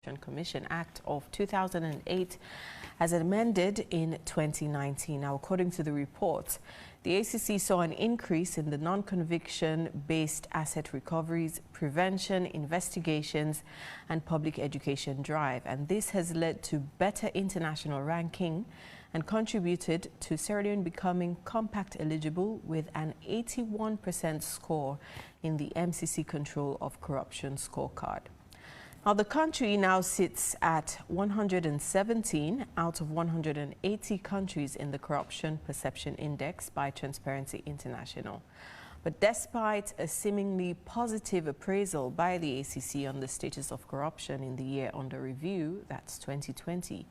Anti-Corruption Commission Act of 2008 as amended in 2019. Now, according to the report, the ACC saw an increase in the non-conviction-based asset recoveries, prevention, investigations, and public education drive. And this has led to better international ranking and contributed to Sierra Leone becoming compact eligible with an 81% score in the MCC Control of Corruption scorecard. Now, the country now sits at 117 out of 180 countries in the Corruption Perception Index by Transparency International. But despite a seemingly positive appraisal by the ACC on the status of corruption in the year under review, that's 2020,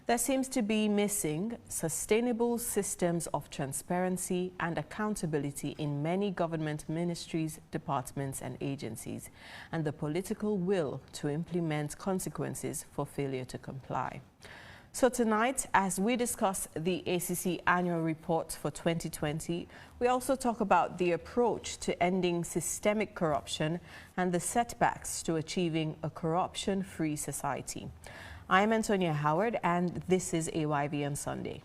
there seems to be missing sustainable systems of transparency and accountability in many government ministries, departments, and agencies, and the political will to implement consequences for failure to comply. So tonight, as we discuss the ACC annual report for 2020, we also talk about the approach to ending systemic corruption and the setbacks to achieving a corruption-free society. I'm Antonia Howard, and this is AYV on Sunday.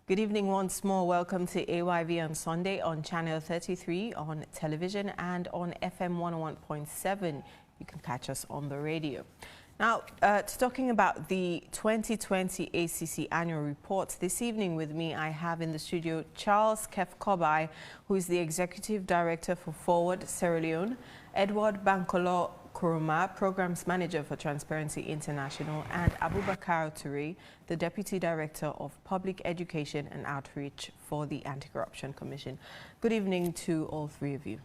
Good evening once more. Welcome to AYV on Sunday on Channel 33 on television and on FM 101.7. You can catch us on the radio. Now, talking about the 2020 ACC annual report, this evening with me I have in the studio Charles Kef-Kobai, who is the Executive Director for Forward Sierra Leone, Edward Bankolo Kuruma, Programs Manager for Transparency International, and Abubakar Toure, the Deputy Director of Public Education and Outreach for the Anti-Corruption Commission. Good evening to all three of you.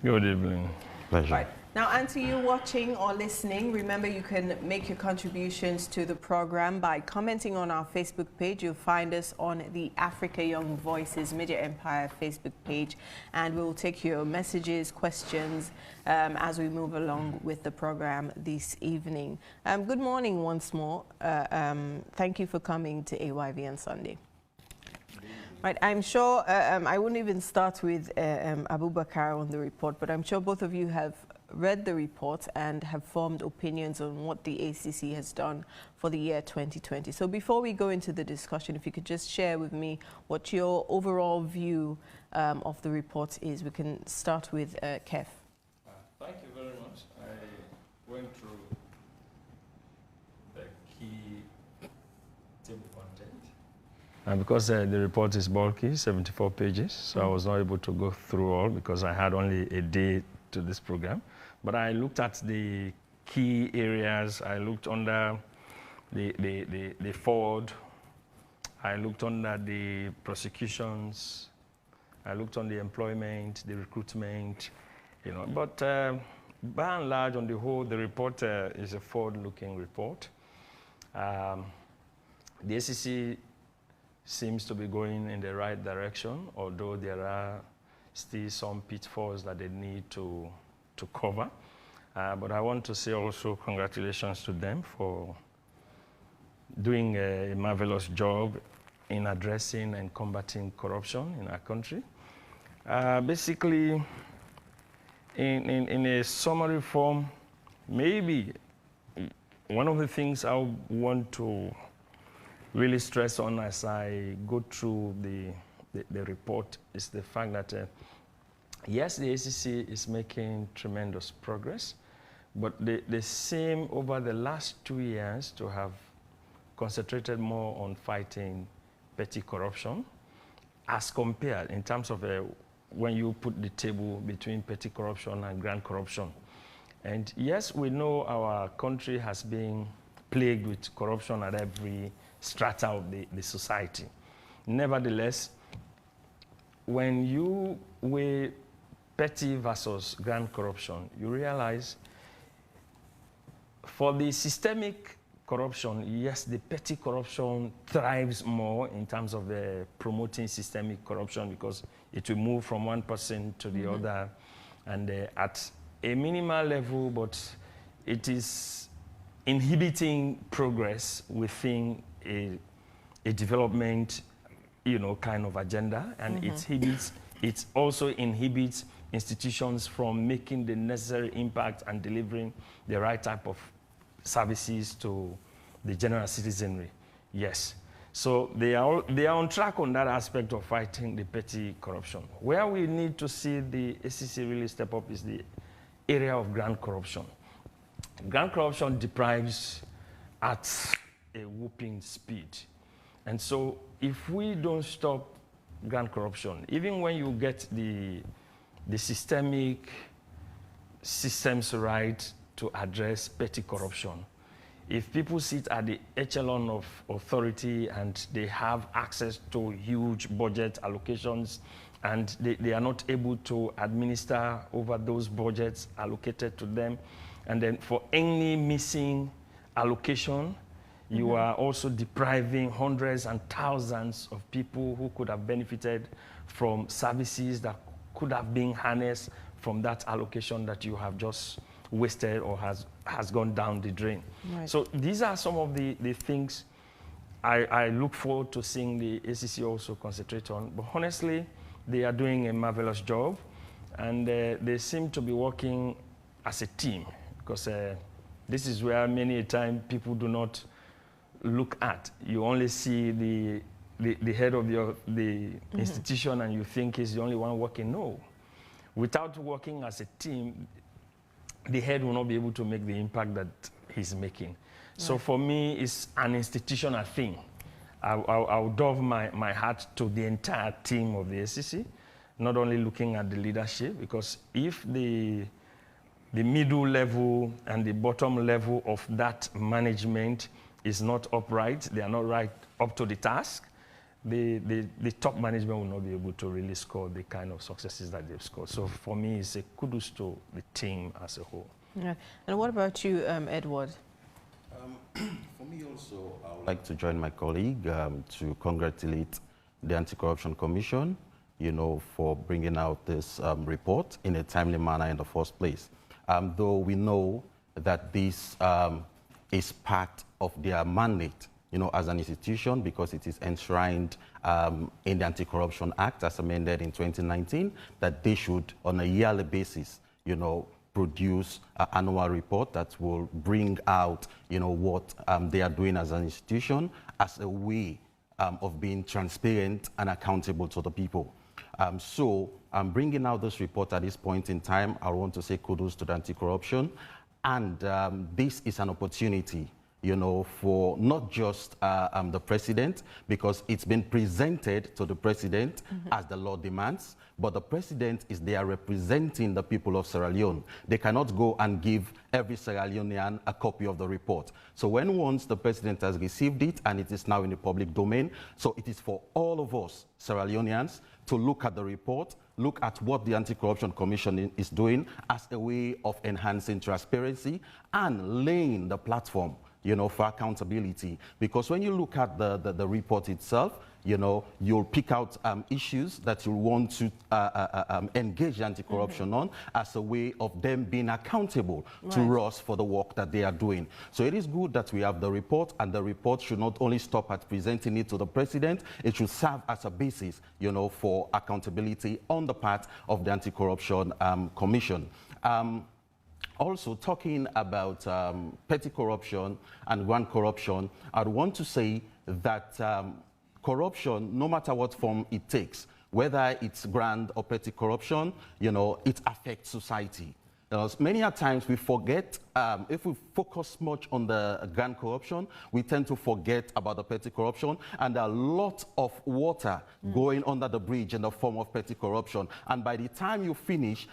Good evening. Pleasure. Right. Now, and to you watching or listening, remember you can make your contributions to the program by commenting on our Facebook page. You'll find us on the Africa Young Voices Media Empire Facebook page, and we will take your messages, questions as we move along with the program this evening. Good morning once more. Thank you for coming to AYV on Sunday. Right, I'm sure I wouldn't even start with Abubakar on the report, but I'm sure both of you have read the report and have formed opinions on what the ACC has done for the year 2020. So before we go into the discussion, if you could just share with me what your overall view of the report is. We can start with Kef. Thank you very much. I went through the key table content. And because the report is bulky, 74 pages, so I was not able to go through all because I had only a day to this program. But I looked at the key areas. I looked under the forward. I looked under the prosecutions. I looked on the employment, the recruitment, you know. But by and large, on the whole, the report is a forward-looking report. The ACC seems to be going in the right direction, although there are still some pitfalls that they need to cover. But I want to say also congratulations to them for doing a marvelous job in addressing and combating corruption in our country. Basically, in a summary form, maybe one of the things I want to really stress on as I go through the report is the fact that, yes, the ACC is making tremendous progress, but they seem over the last 2 years to have concentrated more on fighting petty corruption as compared in terms of when you put the table between petty corruption and grand corruption. And yes, we know our country has been plagued with corruption at every strata of the society. Nevertheless, when you weigh petty versus grand corruption, you realize for the systemic corruption, yes, the petty corruption thrives more in terms of promoting systemic corruption because it will move from one person to the other and at a minimal level, but it is inhibiting progress within a development, kind of agenda, and it also inhibits institutions from making the necessary impact and delivering the right type of services to the general citizenry. Yes. So they are on track on that aspect of fighting the petty corruption. Where we need to see the ACC really step up is the area of grand corruption. Grand corruption deprives at a whooping speed. And so if we don't stop grand corruption, even when you get the systemic systems right to address petty corruption, if people sit at the echelon of authority and they have access to huge budget allocations and they are not able to administer over those budgets allocated to them, and then for any missing allocation, you are also depriving hundreds and thousands of people who could have benefited from services that could have been harnessed from that allocation that you have just wasted or has gone down the drain. Right. So these are some of the things I look forward to seeing the ACC also concentrate on. But honestly, they are doing a marvelous job, and they seem to be working as a team, because this is where many a time people do not look at. You only see the head of the institution and you think he's the only one working. No. Without working as a team, the head will not be able to make the impact that he's making. Right. So for me, it's an institutional thing. I'll dove my hat to the entire team of the ACC, not only looking at the leadership, because if the middle level and the bottom level of that management is not upright, they are not right up to the task, the top management will not be able to really score the kind of successes that they've scored. So for me, it's a kudos to the team as a whole. Yeah. And what about you, Edward? For me also, I would like to join my colleague to congratulate the Anti-Corruption Commission, for bringing out this report in a timely manner in the first place. Though we know that this is part of their mandate, as an institution, because it is enshrined in the Anti-Corruption Act as amended in 2019, that they should, on a yearly basis, produce an annual report that will bring out, what they are doing as an institution as a way of being transparent and accountable to the people. So bringing out this report at this point in time, I want to say kudos to the Anti-Corruption. And this is an opportunity, for not just the president, because it's been presented to the president as the law demands, but the president is there representing the people of Sierra Leone. They cannot go and give every Sierra Leonean a copy of the report. So once the president has received it and it is now in the public domain, so it is for all of us Sierra Leoneans to look at the report, look at what the Anti-Corruption Commission is doing as a way of enhancing transparency and laying the platform, for accountability. Because when you look at the report itself, you'll pick out issues that you want to engage anti-corruption on as a way of them being accountable to us for the work that they are doing. So it is good that we have the report, and the report should not only stop at presenting it to the president, it should serve as a basis, for accountability on the part of the Anti-Corruption Commission. Also, talking about petty corruption and grand corruption, I'd want to say that corruption, no matter what form it takes, whether it's grand or petty corruption, it affects society. Many a times we forget, if we focus much on the grand corruption, we tend to forget about the petty corruption, and there are lots of water going under the bridge in the form of petty corruption. And by the time you finish,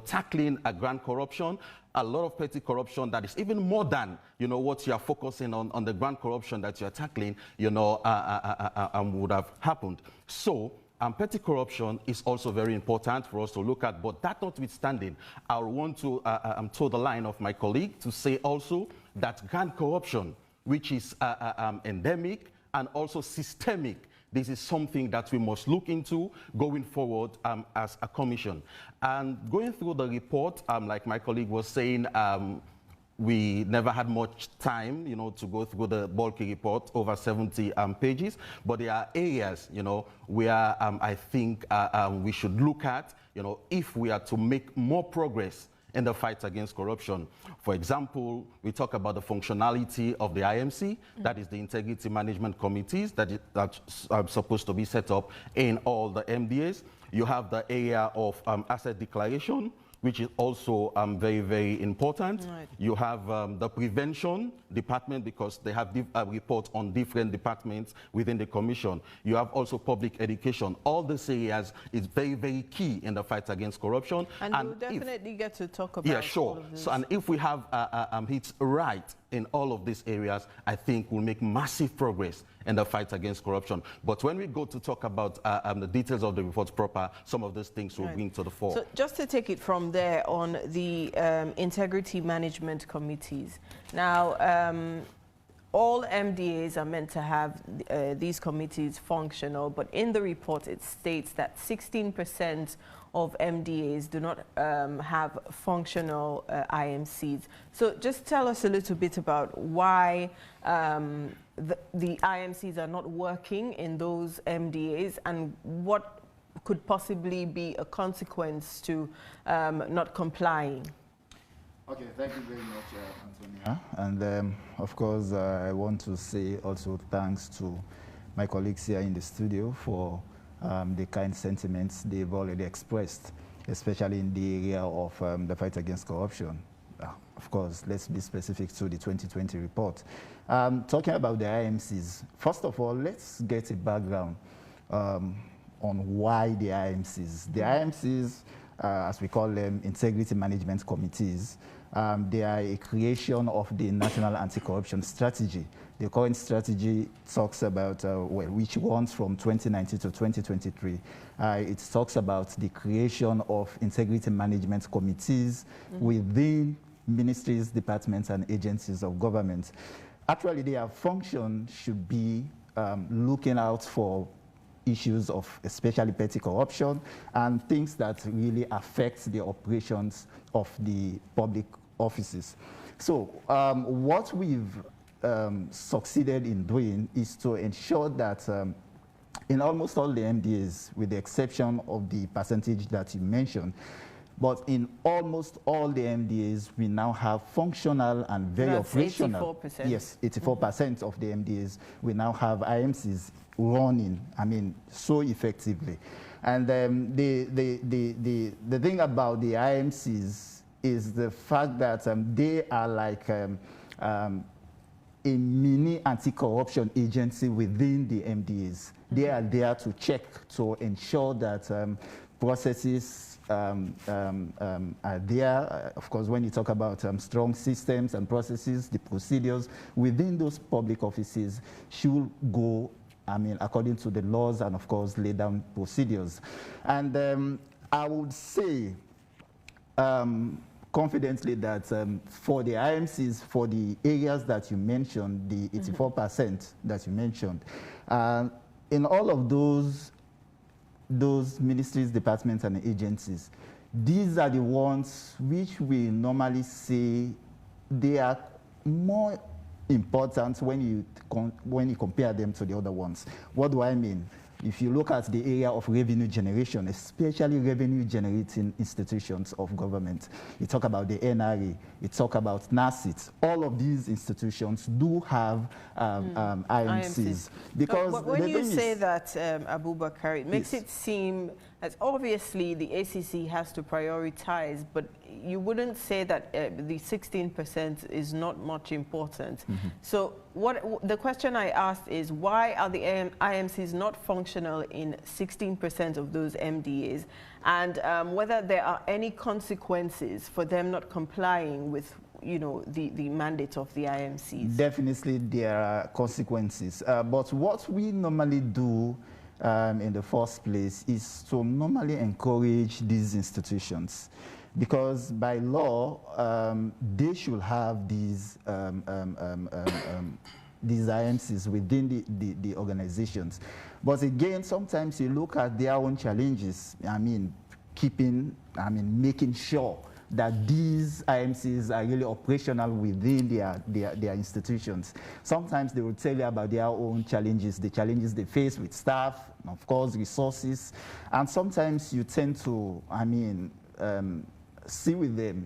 tackling a grand corruption, a lot of petty corruption that is even more than, what you are focusing on the grand corruption that you are tackling, would have happened. So, petty corruption is also very important for us to look at, but that notwithstanding, I want to toe the line of my colleague to say also that grand corruption, which is endemic and also systemic, this is something that we must look into going forward as a commission. And going through the report, like my colleague was saying, we never had much time, to go through the bulky report, over 70 pages. But there are areas, where I think we should look at, if we are to make more progress in the fight against corruption. For example, we talk about the functionality of the IMC, that is the Integrity Management Committees that's supposed to be set up in all the MDAs. You have the area of asset declaration, which is also very, very important. Right. You have the prevention department, because they have reports on different departments within the commission. You have also public education. All these areas is very, very key in the fight against corruption. And we'll definitely get to talk about all of this. So, and if we have hits right in all of these areas, I think we'll make massive progress in the fight against corruption. But when we go to talk about the details of the reports proper, some of those things will bring to the fore. So just to take it from there on the integrity management committees. Now, all MDAs are meant to have these committees functional, but in the report it states that 16% of MDAs do not have functional IMCs. So just tell us a little bit about why the IMCs are not working in those MDAs, and what could possibly be a consequence to not complying. Okay, thank you very much, Antonia. And of course, I want to say also thanks to my colleagues here in the studio for the kind sentiments they've already expressed, especially in the area of the fight against corruption. Of course, let's be specific to the 2020 report. Talking about the IMCs, first of all, let's get a background on why the IMCs. The IMCs, as we call them, Integrity Management Committees, they are a creation of the National Anti-Corruption Strategy. The current strategy talks about, which runs from 2019 to 2023. It talks about the creation of integrity management committees within ministries, departments, and agencies of government. Actually, their function should be looking out for issues of especially petty corruption and things that really affect the operations of the public offices. So what we've succeeded in doing is to ensure that in almost all the MDAs, with the exception of the percentage that you mentioned, but in almost all the MDAs, we now have functional and very operational. 84%. Yes, 84% of the MDAs, we now have IMCs running, so effectively. And the thing about the IMCs is the fact that they are like a mini anti-corruption agency within the MDAs. They are there to check, to ensure that processes are there. Of course, when you talk about strong systems and processes, the procedures within those public offices should go, according to the laws and, of course, lay down procedures. And I would say confidently that for the IMCs, for the areas that you mentioned, the 84% that you mentioned, in all of those ministries, departments, and agencies, these are the ones which we normally say they are more important when you compare them to the other ones. What do I mean? if you look at the area of revenue generation, especially revenue generating institutions of government, you talk about the NRA, you talk about NACIT, all of these institutions do have IMCs. Because when you say that, Abubakar, it makes it seem as obviously the ACC has to prioritize, but you wouldn't say that the 16% is not much important. So the question I asked is, why are the IMCs not functional in 16% of those MDAs, and whether there are any consequences for them not complying with the mandate of the IMCs? Definitely there are consequences. But what we normally do in the first place is to normally encourage these institutions, because by law they should have these IMCs within the organizations. But again, sometimes you look at their own challenges. Making sure that these IMCs are really operational within their institutions. Sometimes they will tell you about their own challenges, the challenges they face with staff, and of course, resources. And sometimes you tend to, see with them,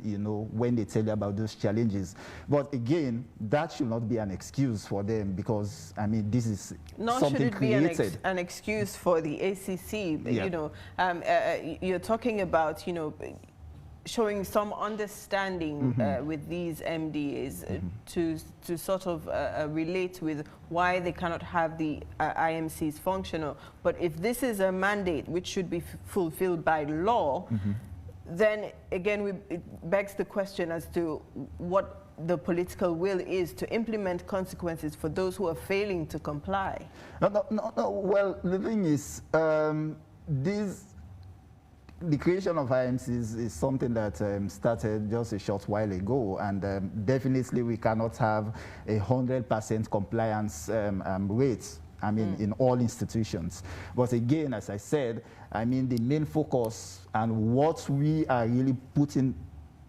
when they tell you about those challenges. But again, that should not be an excuse for them, because, this is something created. Should it be an excuse for the ACC? Yeah. You're talking about, showing some understanding with these MDAs to sort of relate with why they cannot have the IMCs functional. But if this is a mandate which should be fulfilled by law, then again it begs the question as to what the political will is to implement consequences for those who are failing to comply. No. Well, the thing is, the creation of IMCs is something that started just a short while ago, and definitely we cannot have 100% compliance rate, in all institutions. But again, as I said, the main focus and what we are really putting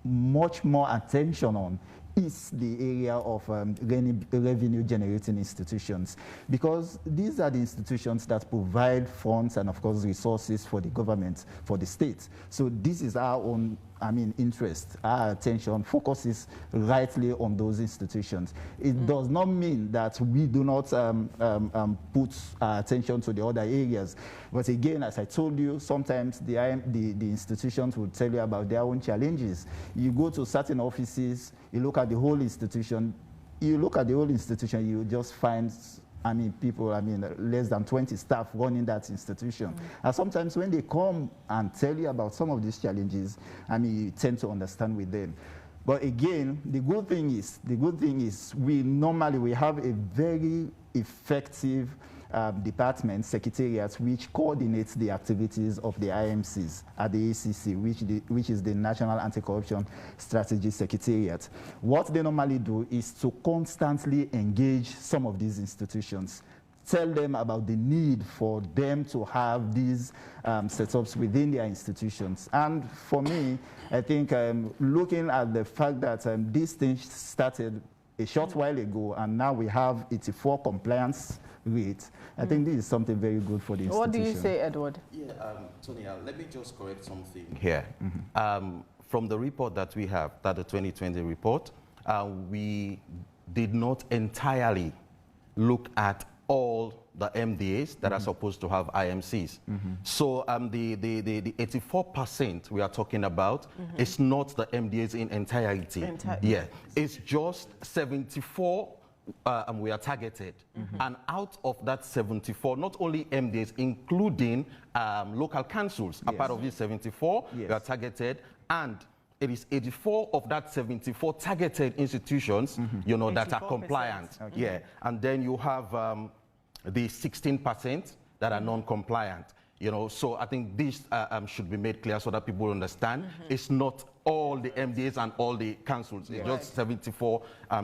much more attention on is the area of revenue generating institutions, because these are the institutions that provide funds and of course resources for the government, for the state. So this is our own interest. Our attention focuses rightly on those institutions. It does not mean that we do not put our attention to the other areas. But again, as I told you, sometimes the institutions will tell you about their own challenges. You go to certain offices, you look at the whole institution, you just find people, less than 20 staff running that institution. And sometimes when they come and tell you about some of these challenges, you tend to understand with them. But again, the good thing is we have a very effective department, secretariat, which coordinates the activities of the IMCs at the ACC, which is the National Anti-Corruption Strategy Secretariat. What they normally do is to constantly engage some of these institutions, tell them about the need for them to have these setups within their institutions. And for me, I think looking at the fact that this thing started a short while ago, and now we have 84 compliance rate. I think this is something very good for the institution. What do you say, Edward? Yeah, Tonya, let me just correct something here. From the report that we have, that the 2020 report, we did not entirely look at all the MDAs that are supposed to have IMCs. So the 84% we are talking about is not the MDAs in entirety. Yeah, it's just 74 we are targeted. And out of that 74, not only MDAs, including local councils, are part of these 74, we are targeted, and it is 84 of that 74 targeted institutions, that are compliant. Yeah, and then you have the 16% that are non-compliant. So I think this should be made clear so that people understand. It's not all the MDAs and all the councils. It's just 74,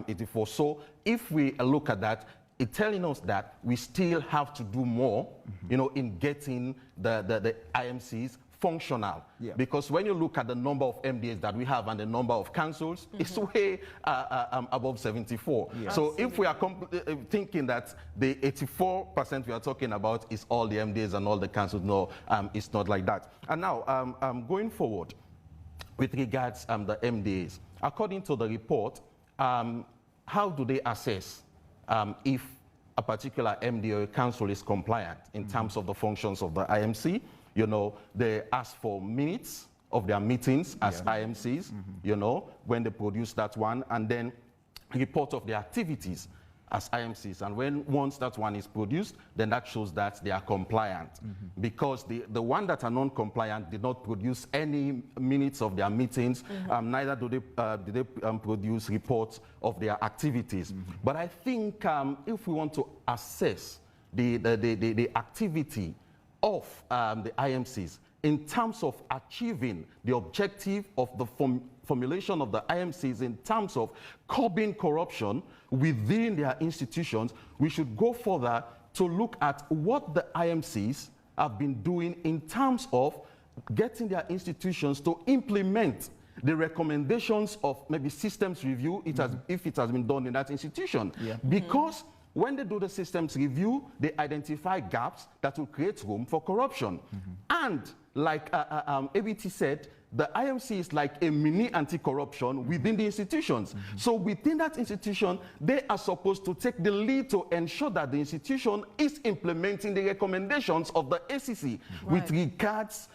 84. So if we look at that, it's telling us that we still have to do more, in getting the IMCs functional. Yeah. Because when you look at the number of MDAs that we have and the number of councils, it's way above 74. Yeah. So if we are thinking that the 84% we are talking about is all the MDAs and all the councils, no, it's not like that. And now, going forward, with regards the MDAs, according to the report, how do they assess if a particular MDA or council is compliant in terms of the functions of the IMC? You know, they ask for minutes of their meetings as IMCs, you know, when they produce that one, and then report of their activities as IMCs. And once that one is produced, then that shows that they are compliant. Because the one that are non-compliant did not produce any minutes of their meetings, neither do they produce reports of their activities. But I think if we want to assess the activity of the IMCs in terms of achieving the objective of the formulation of the IMCs in terms of curbing corruption within their institutions, we should go further to look at what the IMCs have been doing in terms of getting their institutions to implement the recommendations of maybe systems review if it has been done in that institution. Because when they do the systems review, they identify gaps that will create room for corruption. And like ABT said, the IMC is like a mini anti-corruption within the institutions. So within that institution, they are supposed to take the lead to ensure that the institution is implementing the recommendations of the ACC with regards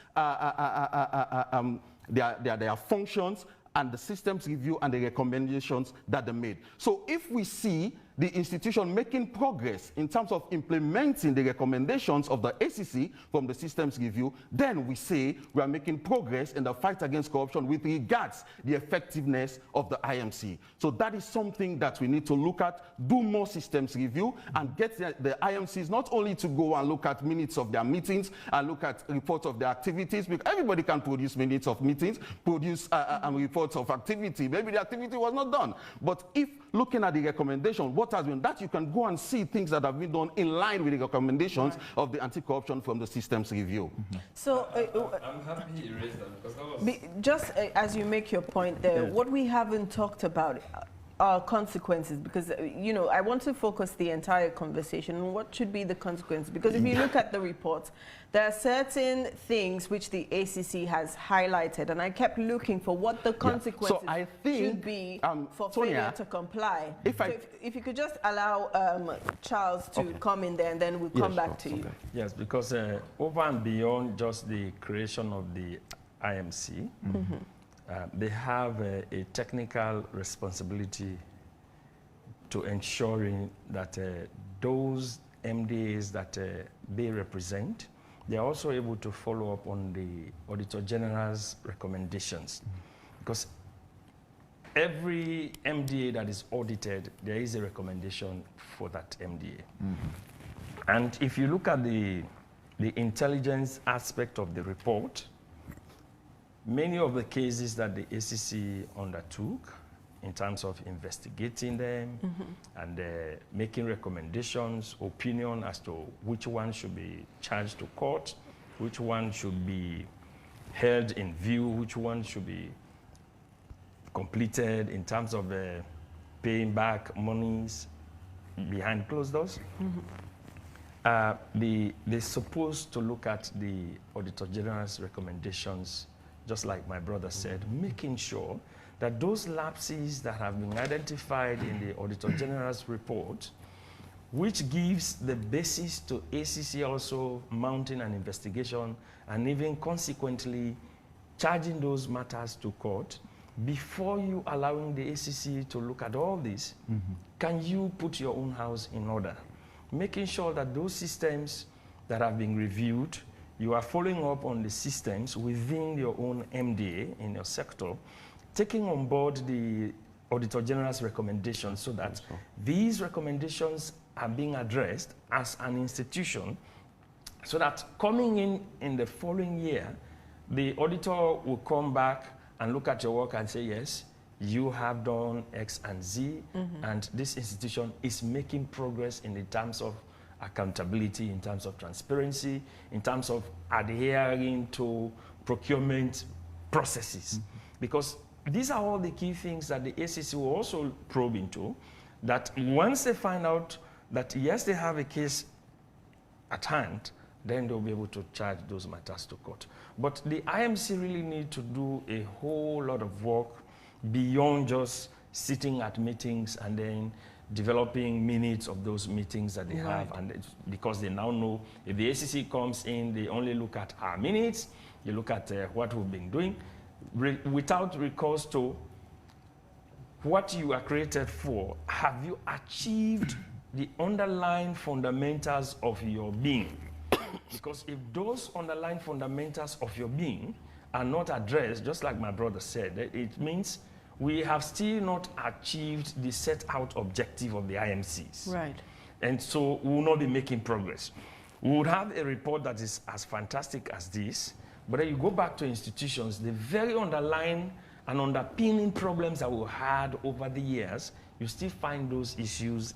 their functions and the systems review and the recommendations that they made. So if we see the institution making progress in terms of implementing the recommendations of the ACC from the systems review, then we say we are making progress in the fight against corruption with regards the effectiveness of the IMC. So that is something that we need to look at, do more systems review, and get the IMCs not only to go and look at minutes of their meetings and look at reports of their activities, because everybody can produce minutes of meetings, produce reports of activity. Maybe the activity was not done. But if looking at the recommendation, what has been that, you can go and see things that have been done in line with the recommendations of the anti-corruption from the systems review. So I'm happy you raised that, because that was just as you make your point there, what we haven't talked about are consequences, because you know, I want to focus the entire conversation on what should be the consequences, because if you look at the report, there are certain things which the ACC has highlighted, and I kept looking for what the consequences So I think, should be for Tonya, failure to comply. If you could just allow Charles to come in there, and then we'll come back to you. Yes, because over and beyond just the creation of the IMC, they have a technical responsibility to ensuring that those MDAs that they represent, they are also able to follow up on the Auditor General's recommendations. Because every MDA that is audited, there is a recommendation for that MDA. And if you look at the intelligence aspect of the report, many of the cases that the ACC undertook in terms of investigating them and making recommendations, opinion as to which one should be charged to court, which one should be held in view, which one should be completed in terms of paying back monies behind closed doors. They're supposed to look at the Auditor General's recommendations, just like my brother said, making sure that those lapses that have been identified in the Auditor General's report, which gives the basis to ACC also mounting an investigation and even consequently charging those matters to court, before you allowing the ACC to look at all this, can you put your own house in order? Making sure that those systems that have been reviewed, you are following up on the systems within your own MDA in your sector, taking on board the Auditor General's recommendations so that these recommendations are being addressed as an institution, so that coming in the following year, the auditor will come back and look at your work and say, yes, you have done X and Z, and this institution is making progress in the terms of accountability, in terms of transparency, in terms of adhering to procurement processes. Because these are all the key things that the ACC will also probe into, that once they find out that, yes, they have a case at hand, then they'll be able to charge those matters to court. But the IMC really need to do a whole lot of work beyond just sitting at meetings and then developing minutes of those meetings that they have. And because they now know if the ACC comes in, they only look at our minutes, you look at what we've been doing, without recourse to what you are created for. Have you achieved the underlying fundamentals of your being? Because if those underlying fundamentals of your being are not addressed, just like my brother said, it means we have still not achieved the set out objective of the IMCs. Right. And so we will not be making progress. We would have a report that is as fantastic as this, but then you go back to institutions, the very underlying and underpinning problems that we had over the years, you still find those issues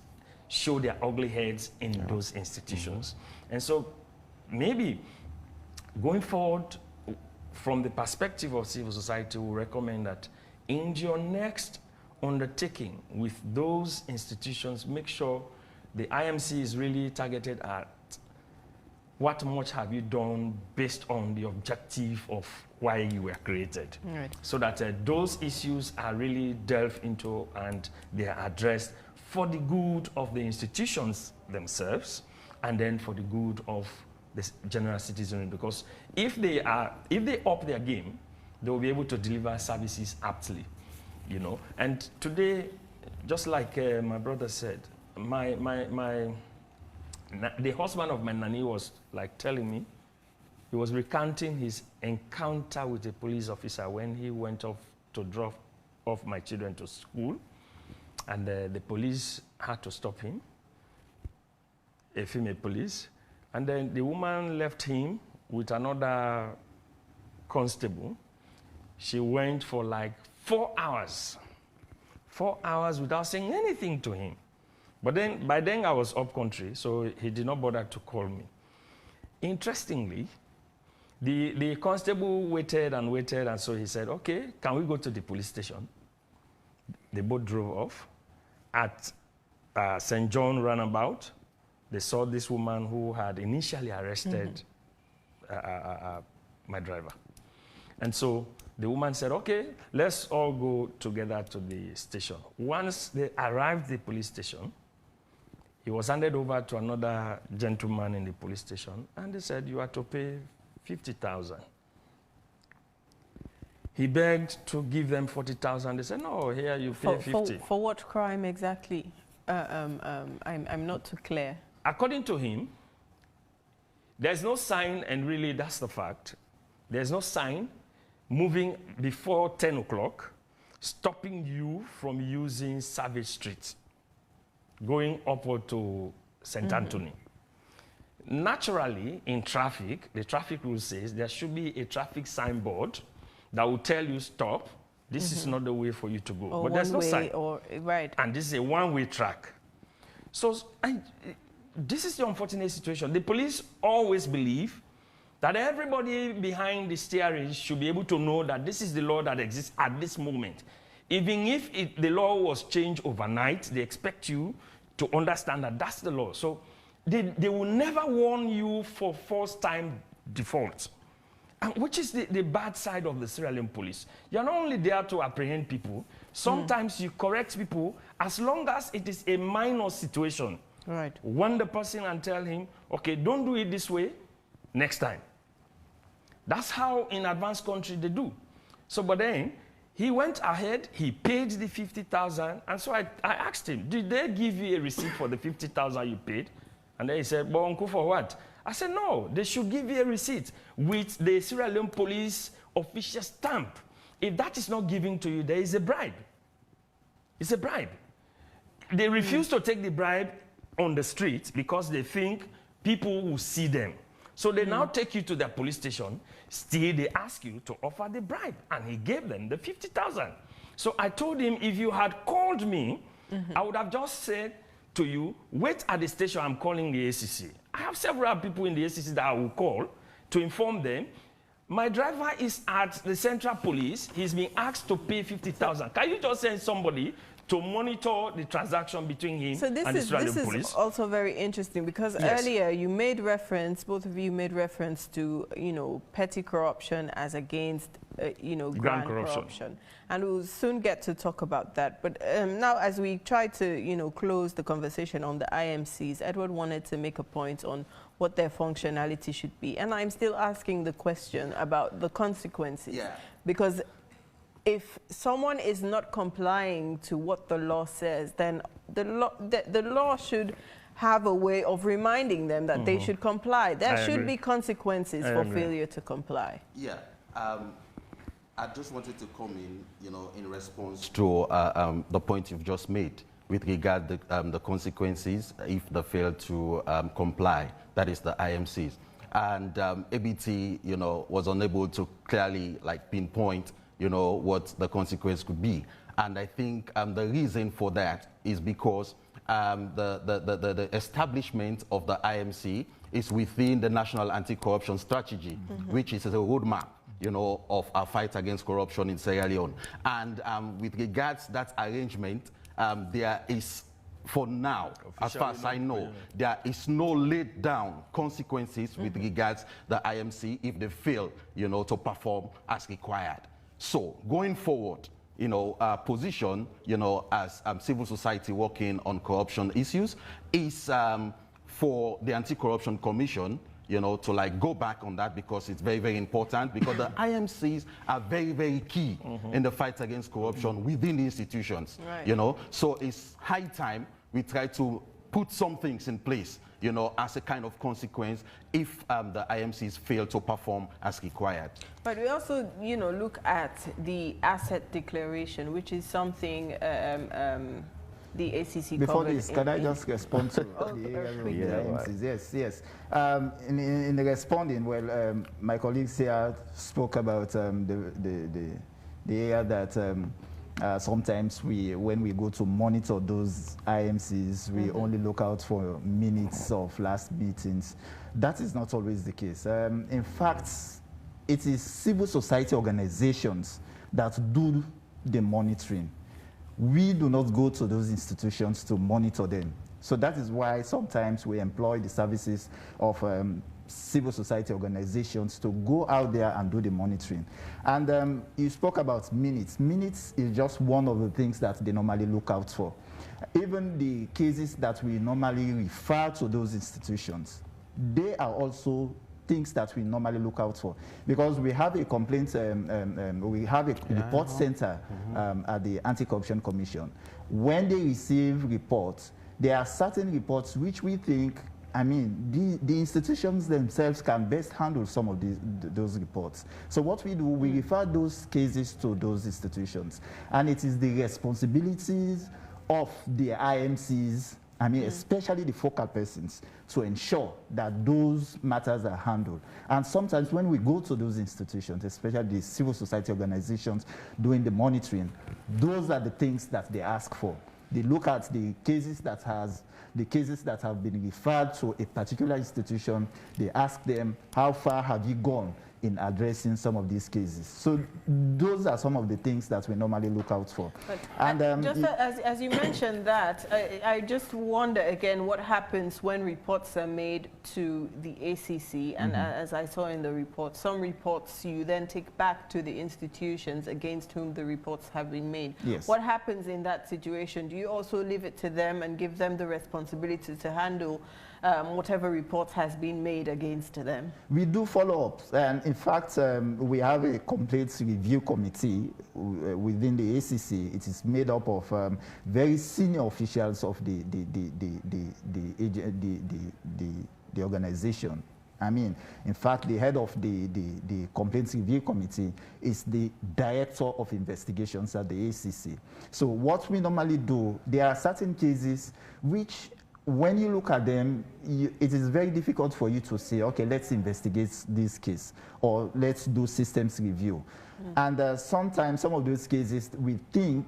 show their ugly heads in those institutions. And so maybe going forward, from the perspective of civil society, we recommend that in your next undertaking with those institutions, make sure the IMC is really targeted at what much have you done based on the objective of why you were created. Right. So that those issues are really delved into and they are addressed for the good of the institutions themselves and then for the good of the general citizenry. Because if they up their game, they will be able to deliver services aptly, you know. And today, just like my brother said, the husband of my nanny was like telling me, he was recounting his encounter with a police officer when he went off to drop off my children to school. And the police had to stop him, a female police. And then the woman left him with another constable. She went for like 4 hours. 4 hours without saying anything to him. But then, by then I was up country, so he did not bother to call me. Interestingly, the constable waited, and so he said, okay, can we go to the police station? They both drove off. At St. John roundabout, they saw this woman who had initially arrested my driver. And so the woman said, okay, let's all go together to the station. Once they arrived at the police station, he was handed over to another gentleman in the police station, and they said, you are to pay 50,000. He begged to give them 40,000. They said, no, here you pay 50. For what crime exactly? I'm not too clear. According to him, there's no sign, and really that's the fact, there's no sign moving before 10 o'clock stopping you from using Savage Street, going upward to St. Anthony. Naturally, in traffic, the traffic rule says there should be a traffic signboard that will tell you, stop, this is not the way for you to go. Or but there's no sign. Right. And this is a one-way track. So this is the unfortunate situation. The police always believe that everybody behind the steering should be able to know that this is the law that exists at this moment. Even if the law was changed overnight, they expect you to understand that that's the law. So they will never warn you for first-time default. And which is the bad side of the Sierra Leone police. You're not only there to apprehend people, sometimes you correct people as long as it is a minor situation. Right. Warn the person and tell him, okay, don't do it this way, next time. That's how in advanced country they do. So, but then, he went ahead, he paid the 50,000, and so I asked him, did they give you a receipt for the 50,000 you paid? And then he said, but uncle, for what? I said, no, they should give you a receipt with the Sierra Leone police official stamp. If that is not given to you, there is a bribe. It's a bribe. They refuse to take the bribe on the street because they think people will see them. So they now take you to their police station. Still, they ask you to offer the bribe. And he gave them the 50,000. So I told him, if you had called me, I would have just said to you, wait at the station, I'm calling the ACC. I have several people in the ACC that I will call to inform them. My driver is at the Central Police. He's been asked to pay 50,000. Can you just send somebody to monitor the transaction between him and the Australian police? This is also very interesting because earlier you made reference, both of you made reference to, petty corruption as against, grand corruption. And we'll soon get to talk about that. But now as we try to, close the conversation on the IMCs, Edward wanted to make a point on what their functionality should be. And I'm still asking the question about the consequences. Yeah. Because if someone is not complying to what the law says, then the law should have a way of reminding them that they should comply. There should be consequences for failure to comply. Yeah. I just wanted to come in, in response to the point you've just made with regard to the consequences if they fail to comply, that is the IMCs. And ABT, was unable to clearly pinpoint, what the consequence could be. And I think the reason for that is because the establishment of the IMC is within the National Anti-Corruption Strategy, which is a roadmap, of our fight against corruption in Sierra Leone. And with regards to that arrangement, there is, for now, as far as I know, there is no laid down consequences with regards the IMC if they fail, to perform as required. So going forward, our position, as civil society working on corruption issues is for the Anti-Corruption Commission, to go back on that because it's very, very important because the IMCs are very, very key in the fight against corruption within the institutions, So it's high time we try to put some things in place, as a kind of consequence if the IMCs fail to perform as required. But we also, look at the asset declaration, which is something the ACC Before this, can I just respond to the area of the IMCs? Yes. In the responding, well, my colleagues here spoke about the area that sometimes when we go to monitor those IMCs, we only look out for minutes of last meetings. That is not always the case. In fact, it is civil society organizations that do the monitoring. We do not go to those institutions to monitor them. So that is why sometimes we employ the services of civil society organizations to go out there and do the monitoring. And you spoke about minutes. Minutes is just one of the things that they normally look out for. Even the cases that we normally refer to those institutions, they are also things that we normally look out for, because we have a complaint, we have a report center at the Anti-Corruption Commission. When they receive reports, there are certain reports which we think, the institutions themselves can best handle some of those reports. So what we do, we refer those cases to those institutions, and it is the responsibilities of the IMCs, especially the focal persons, to ensure that those matters are handled. And sometimes when we go to those institutions, especially the civil society organizations doing the monitoring, those are the things that they ask for. They look at the cases that have been referred to a particular institution. They ask them, how far have you gone in addressing some of these cases? So those are some of the things that we normally look out for. But and just as you mentioned that, I just wonder again what happens when reports are made to the ACC, and as I saw in the report, some reports you then take back to the institutions against whom the reports have been made. Yes. What happens in that situation? Do you also leave it to them and give them the responsibility to handle whatever report has been made against them? We do follow up, and in fact, we have a complaints review committee within the ACC. It is made up of very senior officials of the organization. In fact, the head of the complaints review committee is the director of investigations at the ACC. So what we normally do, there are certain cases which, when you look at them, it is very difficult for you to say, okay, let's investigate this case, or let's do systems review. And sometimes some of those cases we think,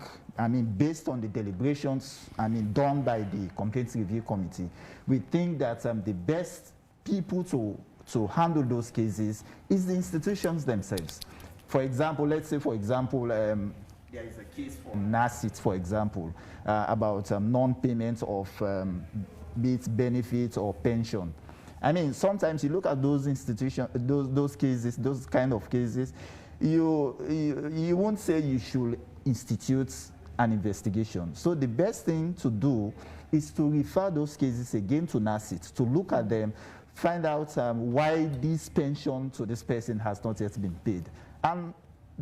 based on the deliberations, done by the complaints review committee, we think that the best people to to handle those cases is the institutions themselves. For example, let's say, for example, there is a case from NACIT, for example, about non-payment of be it benefits or pension. I mean, sometimes you look at those institutions, those cases, those kind of cases, you won't say you should institute an investigation. So the best thing to do is to refer those cases again to NACIT, to look at them, find out why this pension to this person has not yet been paid. And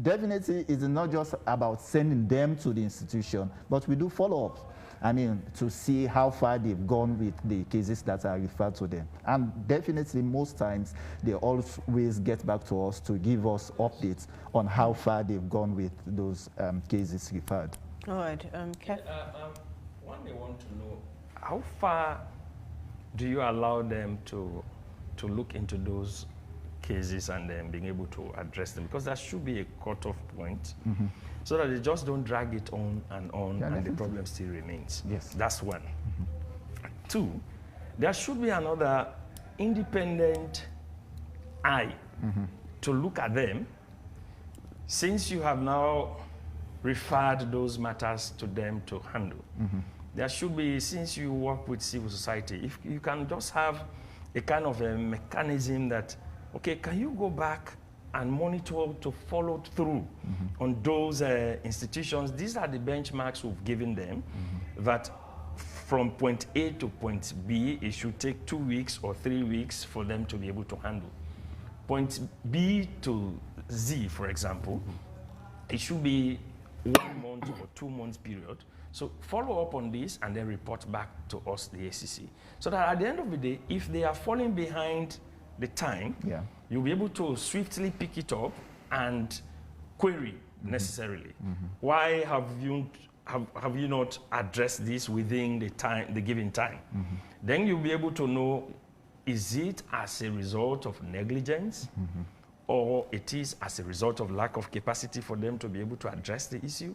definitely, it's not just about sending them to the institution, but we do follow-up. I mean, to see how far they've gone with the cases that are referred to them. And definitely, most times, they always get back to us to give us updates on how far they've gone with those cases referred. All right, Kev? One may want to know, how far do you allow them to look into those cases and then being able to address them? Because there should be a cutoff point, so that they just don't drag it on, and the problem still remains. Yes. That's one. Two, there should be another independent eye to look at them, since you have now referred those matters to them to handle. There should be, since you work with civil society, if you can just have a kind of a mechanism that, okay, can you go back and monitor to follow through on those institutions? These are the benchmarks we've given them, that from point A to point B, it should take 2 weeks or 3 weeks for them to be able to handle. Point B to Z, for example, it should be 1 month or 2 months period. So follow up on this and then report back to us, the ACC. So that at the end of the day, if they are falling behind the time, you'll be able to swiftly pick it up and query necessarily. Why have you not addressed this within the given time? Then you'll be able to know, is it as a result of negligence, or it is as a result of lack of capacity for them to be able to address the issue,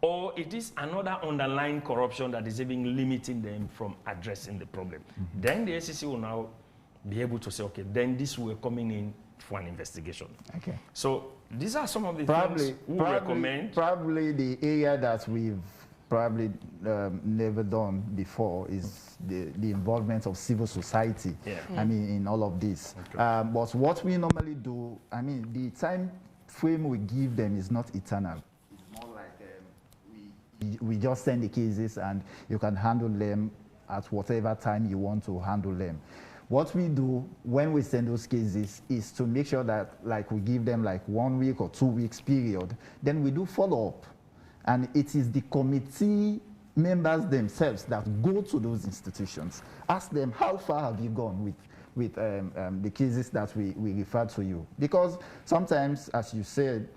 or it is another underlying corruption that is even limiting them from addressing the problem. Then the ACC will now be able to say, okay, then this we're coming in for an investigation. Okay. So these are some of the things we recommend. Probably the area that we've probably never done before is the involvement of civil society. I mean, in all of this. But what we normally do, I mean, the time frame we give them is not eternal. It's more like we just send the cases and you can handle them at whatever time you want to handle them. What we do when we send those cases is to make sure that, like, we give them like 1 week or 2 weeks period, then we do follow up. And it is the committee members themselves that go to those institutions, ask them, how far have you gone with the cases that we refer to you? Because sometimes, as you said,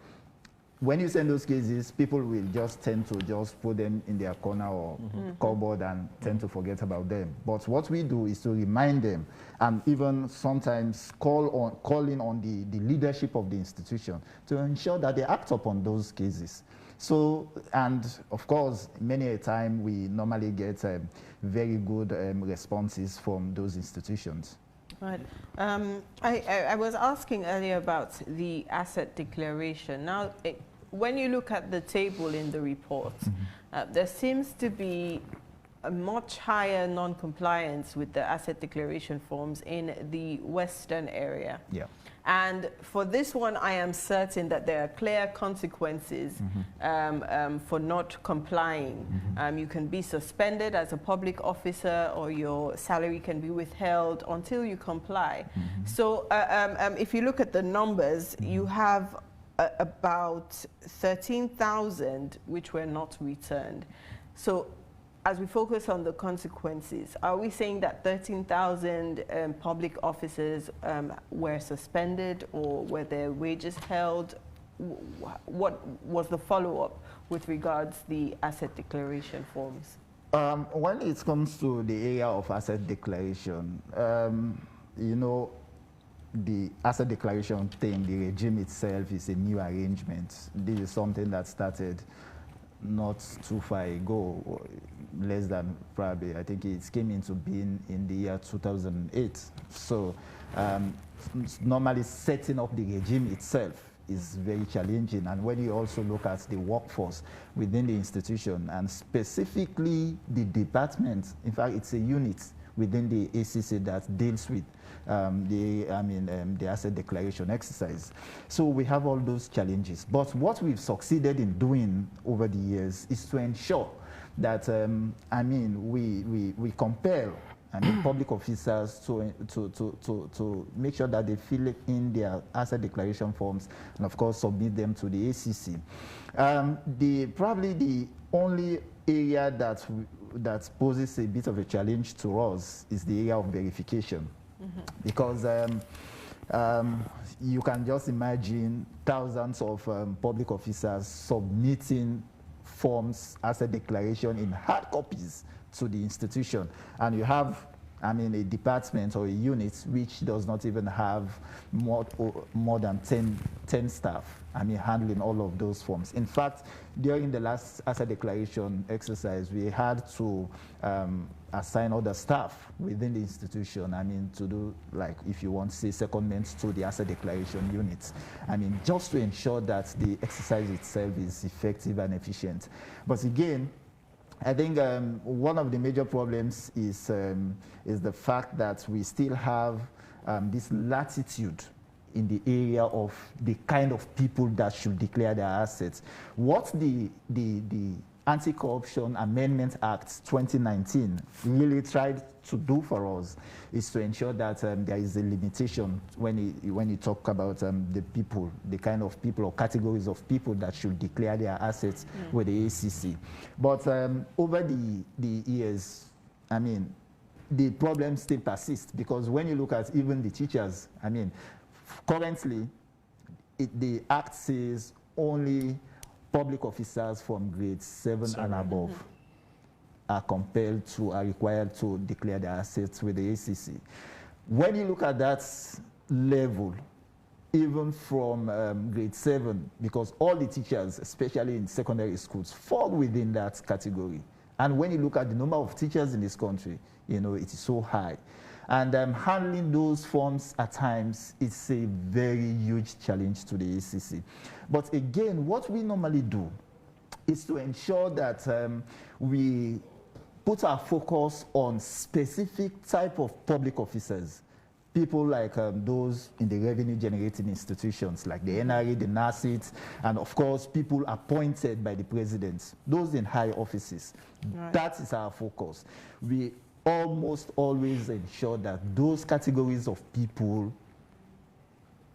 when you send those cases, people will just tend to just put them in their corner or cupboard and tend to forget about them. But what we do is to remind them, and even sometimes call in on the leadership of the institution to ensure that they act upon those cases. So, and of course, many a time we normally get very good responses from those institutions. Right. I was asking earlier about the asset declaration. Now, when you look at the table in the report, there seems to be a much higher non-compliance with the asset declaration forms in the Western area. And for this one, I am certain that there are clear consequences for not complying. You can be suspended as a public officer, or your salary can be withheld until you comply. So if you look at the numbers, you have about 13,000 which were not returned. So as we focus on the consequences, are we saying that 13,000 public officers were suspended, or were their wages held? What was the follow-up with regards to the asset declaration forms? When it comes to the area of asset declaration, you know, the asset declaration thing, the regime itself is a new arrangement. This is something that started not too far ago. less than probably, I think it came into being in the year 2008. So normally setting up the regime itself is very challenging. And when you also look at the workforce within the institution, and specifically the department, in fact, it's a unit within the ACC that deals with the asset declaration exercise. So we have all those challenges. But what we've succeeded in doing over the years is to ensure that, we compel public officers to make sure that they fill in their asset declaration forms and, of course, submit them to the ACC. Probably the only area that poses a bit of a challenge to us is the area of verification. Because you can just imagine thousands of public officers submitting forms, asset declaration in hard copies to the institution. And you have, a department or a unit which does not even have more than 10 staff, handling all of those forms. In fact, during the last asset declaration exercise, we had to assign other staff within the institution, to do, like, if you want to say, secondments to the asset declaration units. Just to ensure that the exercise itself is effective and efficient. But again, I think one of the major problems is the fact that we still have this latitude in the area of the kind of people that should declare their assets. What the Anti-Corruption Amendment Act 2019 really tried to do for us is to ensure that there is a limitation when you talk about the people, the kind of people or categories of people that should declare their assets with the ACC. But over the years, the problems still persist, because when you look at even the teachers, currently the Act says only public officers from grade 7 and above are required to declare their assets with the ACC. When you look at that level, even from grade 7, because all the teachers, especially in secondary schools, fall within that category. And when you look at the number of teachers in this country, it is so high. And handling those forms at times is a very huge challenge to the ACC. But again, what we normally do is to ensure that we put our focus on specific type of public officers. People like those in the revenue-generating institutions, like the NRA, the NACIT, and of course, people appointed by the president, those in high offices. Right. That is our focus. We almost always ensure that those categories of people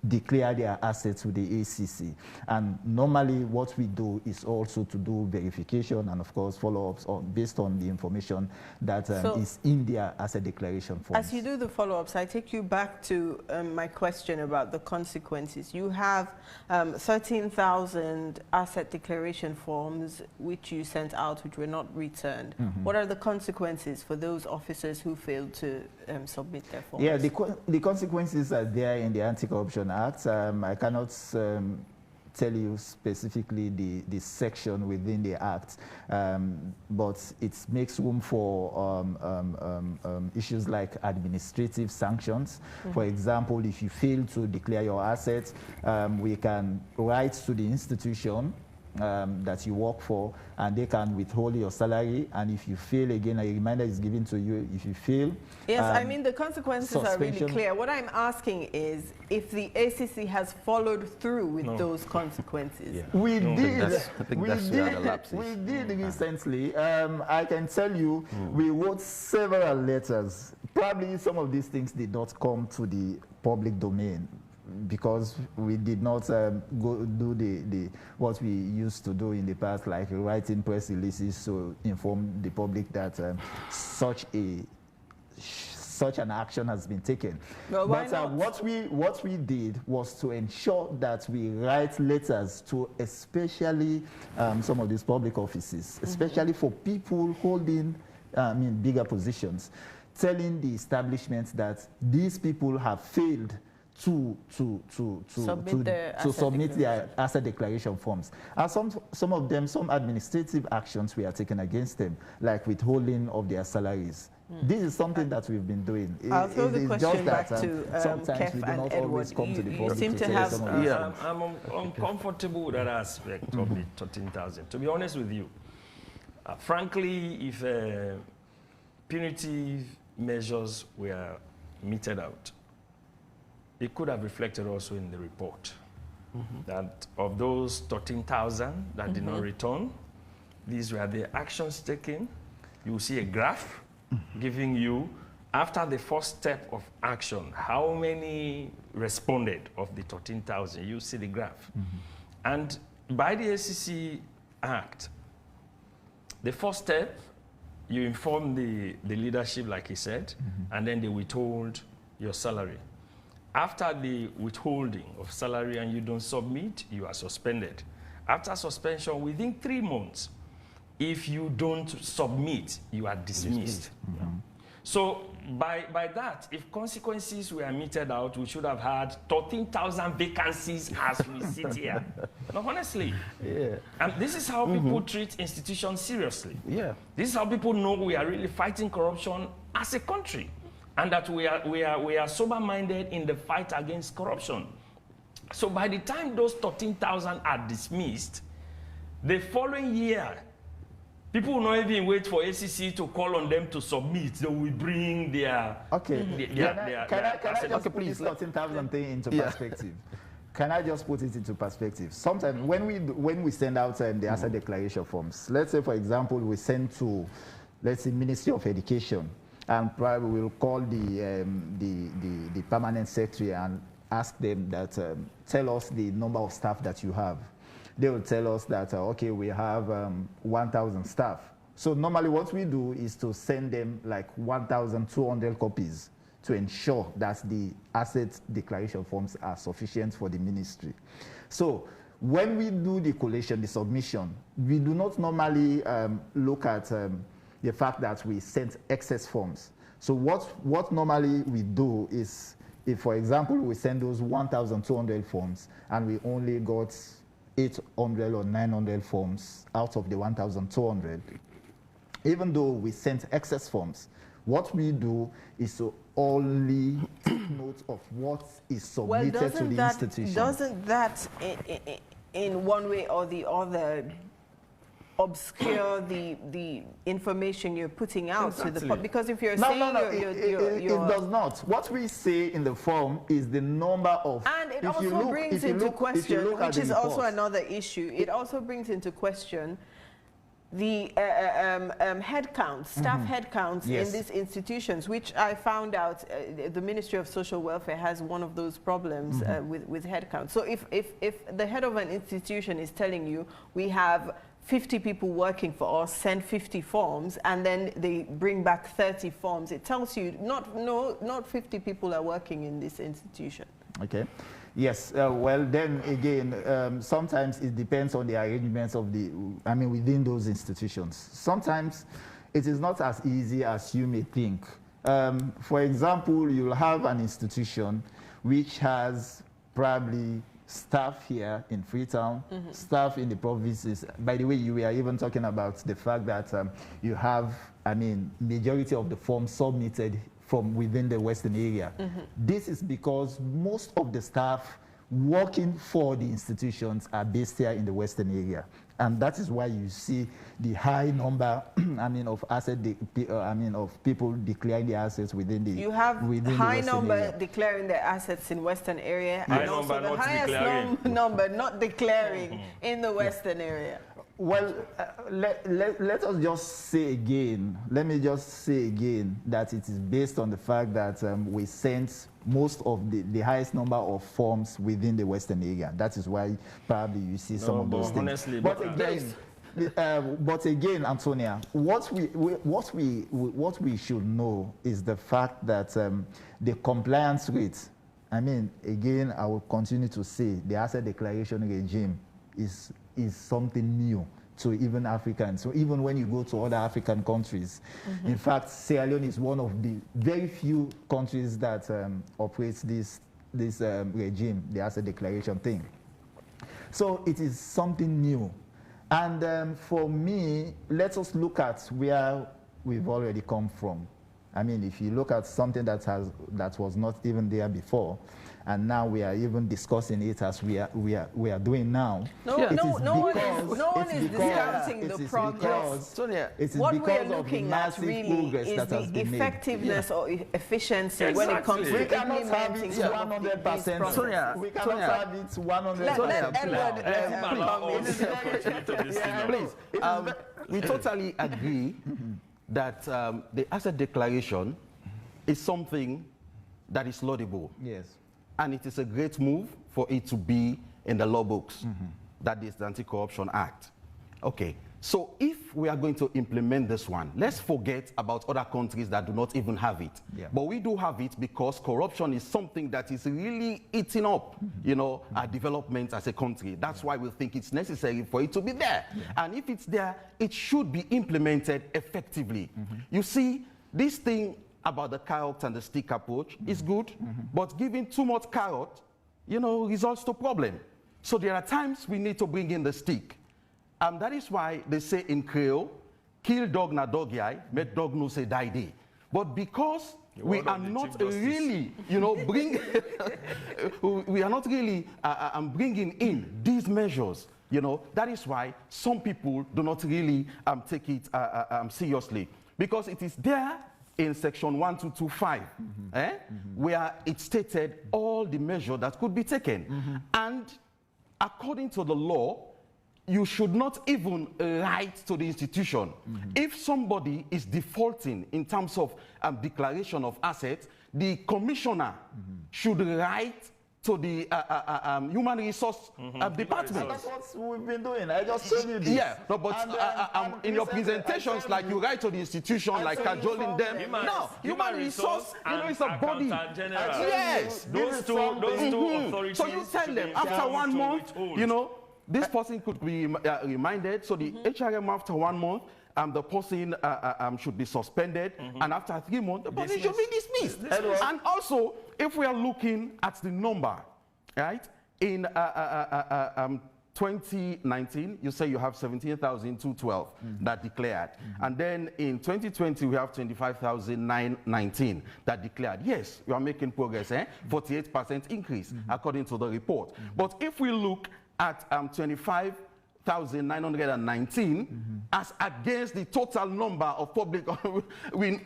declare their assets with the ACC. And normally what we do is also to do verification and, of course, follow-ups based on the information that is in their asset declaration forms. As you do the follow-ups, I take you back to my question about the consequences. You have 13,000 asset declaration forms which you sent out, which were not returned. What are the consequences for those officers who failed to submit their forms? Yeah, the consequences are there in the Anti-Corruption Act. I cannot tell you specifically the section within the Act, but it makes room for issues like administrative sanctions. For example, if you fail to declare your assets, we can write to the institution that you work for, and they can withhold your salary. And if you fail again, a reminder is given to you. If you fail, yes, the consequences are really clear. What I'm asking is if the ACC has followed through with those consequences. Yeah. We did recently. I can tell you, we wrote several letters. Probably some of these things did not come to the public domain, because we did not go do what we used to do in the past, like writing press releases to inform the public that such an action has been taken. Well, but what we did was to ensure that we write letters to especially some of these public offices, especially for people holding bigger positions, telling the establishments that these people have failed to submit their asset declaration forms. And some of them, some administrative actions we are taking against them, like withholding of their salaries. This is something that we've been doing. I'll throw the question back to sometimes Kef we do and not Edward. always come to the You public seem to say have... some of these Yeah, things. I'm uncomfortable with that aspect of the 13,000. To be honest with you, frankly, if punitive measures were meted out, it could have reflected also in the report that of those 13,000 that did not return, these were the actions taken. You will see a graph giving you, after the first step of action, how many responded of the 13,000. You see the graph. And by the SEC Act, the first step, you inform the leadership, like he said, and then they withhold your salary. After the withholding of salary and you don't submit, you are suspended. After suspension, within 3 months, if you don't submit, you are dismissed. So by that, if consequences were meted out, we should have had 13,000 vacancies as we sit here. No, honestly. Yeah. And this is how people treat institutions seriously. Yeah. This is how people know we are really fighting corruption as a country, and that we are sober-minded in the fight against corruption. So by the time those 13,000 are dismissed, the following year, people will not even wait for ACC to call on them to submit. They will bring their... Okay. Can I just put this 13,000 thing into perspective? Can I just put it into perspective? Sometimes when we send out the asset declaration forms, let's say, for example, we send to, let's say, Ministry of Education, and probably we'll call the permanent secretary and ask them that, tell us the number of staff that you have. They will tell us that, okay, we have 1,000 staff. So normally what we do is to send them like 1,200 copies to ensure that the asset declaration forms are sufficient for the ministry. So when we do the collation, the submission, we do not normally look at the fact that we sent excess forms. So what normally we do is, if, for example, we send those 1,200 forms and we only got 800 or 900 forms out of the 1,200, even though we sent excess forms, what we do is to only take note of what is submitted to the institution. Doesn't that, in one way or the other, obscure the information you're putting out to the public? Because if you're saying it does not. What we say in the form is the number of... And it also brings into question, which is also another issue, it also brings into question the head counts, staff head counts in these institutions, which I found out the Ministry of Social Welfare has one of those problems with head counts. So if the head of an institution is telling you, we have 50 people working for us, send 50 forms, and then they bring back 30 forms, it tells you not 50 people are working in this institution. Okay. Yes, well, then again, sometimes it depends on the arrangements of within those institutions. Sometimes it is not as easy as you may think. For example, you'll have an institution which has probably staff here in Freetown, staff in the provinces. By the way, you were even talking about the fact that you have, majority of the forms submitted from within the Western area. This is because most of the staff working for the institutions are based here in the Western area. And that is why you see the high number, of people declaring the assets within the... You have high number declaring their assets in Western area, and also the highest number not declaring in the Western area. Well, let us just say again, let me just say again that it is based on the fact that we sent most of the highest number of forms within the Western area. That is why probably you see some of those things. Honestly, but again, Antonia, what we should know is the fact that the compliance rate, again, I will continue to say the asset declaration regime is something new to even Africans. So even when you go to other African countries, in fact, Sierra Leone is one of the very few countries that operates this this regime, the asset declaration thing. So it is something new. And for me, let us look at where we've already come from. I mean, if you look at something that was not even there before, and now we are even discussing it as we are doing now. No one is discounting the progress. What we are looking at really is the effectiveness or efficiency when it comes to implementing 100%. Sonia, we cannot have it 100%. Please, we totally agree that the asset declaration is something that is laudable. Yes. And it is a great move for it to be in the law books. That is the Anti-Corruption Act. Okay, so if we are going to implement this one, let's forget about other countries that do not even have it. Yeah. But we do have it because corruption is something that is really eating up, you know, our development as a country. That's why we think it's necessary for it to be there. Yeah. And if it's there, it should be implemented effectively. You see, this thing about the carrot and the stick approach is good, but giving too much carrot, you know, results to problem. So there are times we need to bring in the stick. That is why they say in Creole, kill dog na dog yai, make dog no say die day. But because we are not really, you know, we are not really bringing in these measures, you know, that is why some people do not really take it seriously. Because it is there in section 1225, where it stated all the measures that could be taken. And according to the law, you should not even write to the institution. If somebody is defaulting in terms of declaration of assets, the commissioner should write to the human resource department. That's what we've been doing. I just told you this. Yeah, no, but in your presentations, like you write to the institution, like cajoling them. Human resource, you know, it's a body. Yes, those two authorities. So you tell them after 1 month, you know, this person could be reminded. So the HRM after 1 month, the person should be suspended, and after 3 months, the person should be dismissed. And also, if we are looking at the number, right, in 2019, you say you have 17,212 that declared. And then in 2020, we have 25,919 that declared. Yes, we are making progress, 48% increase, according to the report. But if we look at 25,919 as against the total number of public, we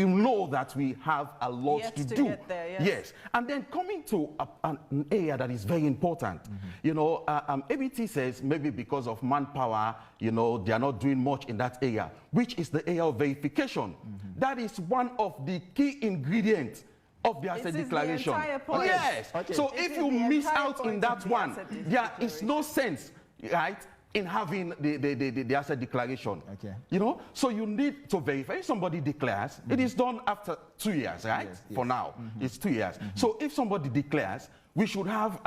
know that we have a lot to do. Get there, yes. And then coming to an area that is very important, you know, ABT says maybe because of manpower, you know, they are not doing much in that area, which is the area of verification. That is one of the key ingredients of the asset declaration. Yes. Okay. So if you miss out in that one, there is no sense, right, in having the asset declaration. Okay. You know, so you need to verify. If somebody declares, it is done after 2 years, right? Yes, yes. For now, it's 2 years. So if somebody declares, we should have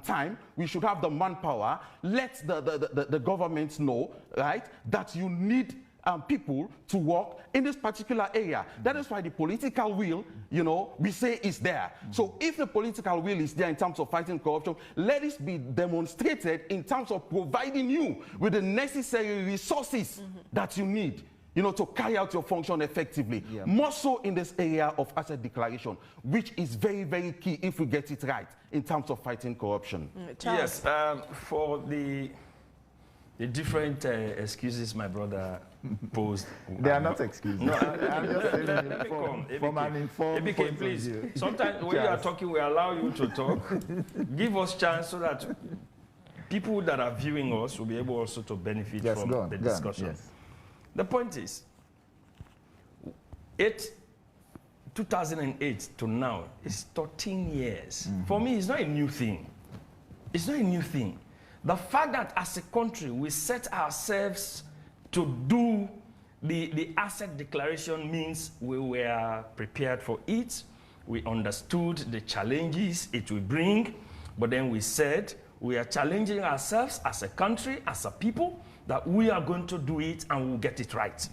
time, we should have the manpower, let the government know, right, that you need people to work in this particular area. That is why the political will, you know, we say is there. So if the political will is there in terms of fighting corruption, let it be demonstrated in terms of providing you with the necessary resources that you need, you know, to carry out your function effectively. More so in this area of asset declaration, which is very, very key if we get it right in terms of fighting corruption. Yes, for the different excuses my brother posed. They are not excuses. No, I'm just saying from an informed point of please. view. Sometimes when you are talking, we allow you to talk. Give us chance so that people that are viewing us will be able also to benefit from the discussion. Yes. The point is, 2008 to now is 13 years. For me, it's not a new thing. It's not a new thing. The fact that as a country we set ourselves to do the asset declaration means we were prepared for it. We understood the challenges it will bring, but then we said we are challenging ourselves as a country, as a people, that we are going to do it and we'll get it right.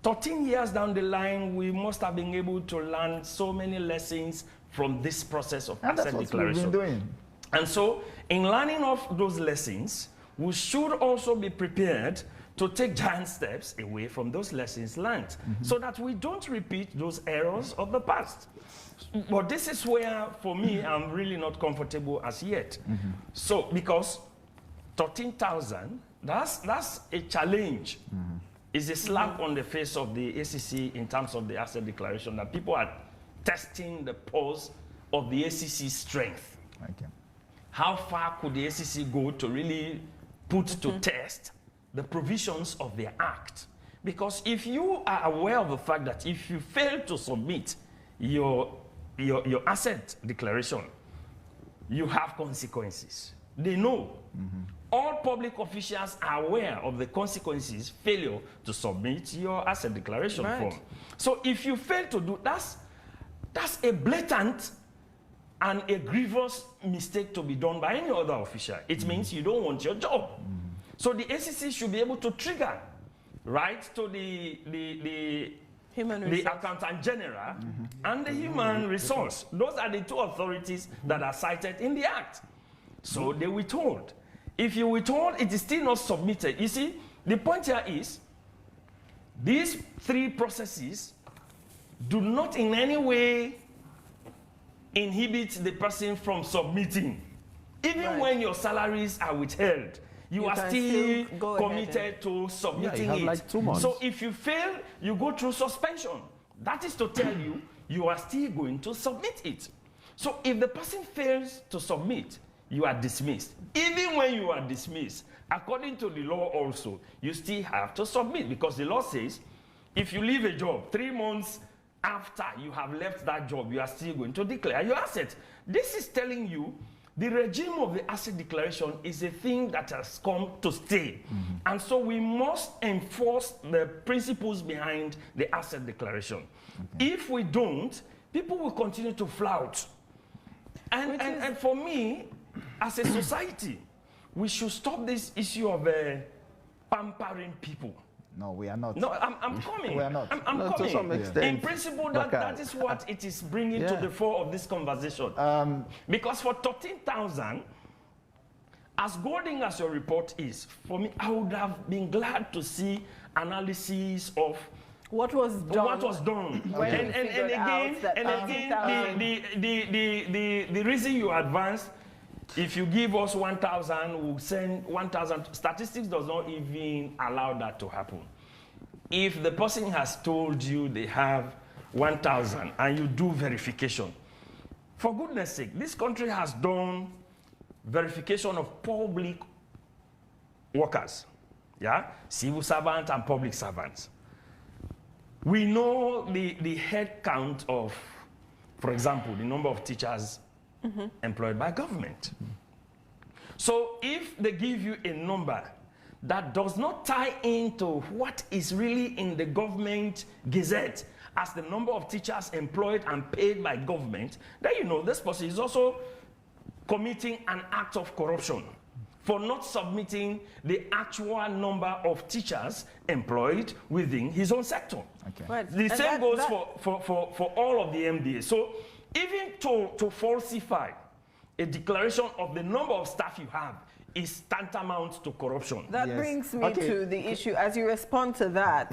13 years down the line, we must have been able to learn so many lessons from this process of And asset that's what declaration. we've been doing. And so, in learning of those lessons, we should also be prepared to take giant steps away from those lessons learned, so that we don't repeat those errors of the past. But this is where, for me, I'm really not comfortable as yet. So, because 13,000, that's a challenge. It's a slap on the face of the ACC in terms of the asset declaration, that people are testing the pulse of the ACC's strength. Okay. How far could the ACC go to really put to test the provisions of their act? Because if you are aware of the fact that if you fail to submit your asset declaration, you have consequences. They know. All public officials are aware of the consequences failure to submit your asset declaration form. So if you fail to do that's a blatant and a grievous mistake to be done by any other official. It means you don't want your job. So the ACC should be able to trigger, right, to the Accountant General and the Human Resource. Those are the two authorities that are cited in the Act. So they withhold. If you withhold, it is still not submitted. You see, the point here is, these three processes do not in any way inhibit the person from submitting. Even when your salaries are withheld, you are still committed to submitting it. Like 2 months. So if you fail, you go through suspension. That is to tell you, you are still going to submit it. So if the person fails to submit, you are dismissed. Even when you are dismissed, according to the law also, you still have to submit, because the law says, if you leave a job 3 months after you have left that job, you are still going to declare your asset. This is telling you the regime of the asset declaration is a thing that has come to stay. And so we must enforce the principles behind the asset declaration. If we don't, people will continue to flout. And for me, as a society, we should stop this issue of pampering people. No, we are not. No, I'm coming. We are not. I'm No, coming. to some extent. In principle, that is what it is bringing to the fore of this conversation. Because for 13,000, as golding as your report is, for me, I would have been glad to see analysis of what was done. And again, the reason you advance, if you give us 1,000, we'll send 1,000. Statistics does not even allow that to happen. If the person has told you they have 1,000 and you do verification, for goodness sake, this country has done verification of public workers, civil servants and public servants. We know the head count of, for example, the number of teachers employed by government. So if they give you a number that does not tie into what is really in the government gazette as the number of teachers employed and paid by government, then you know this person is also committing an act of corruption for not submitting the actual number of teachers employed within his own sector. The same goes for all of the MDA. So even to falsify a declaration of the number of staff you have is tantamount to corruption. That brings me to the issue. As you respond to that,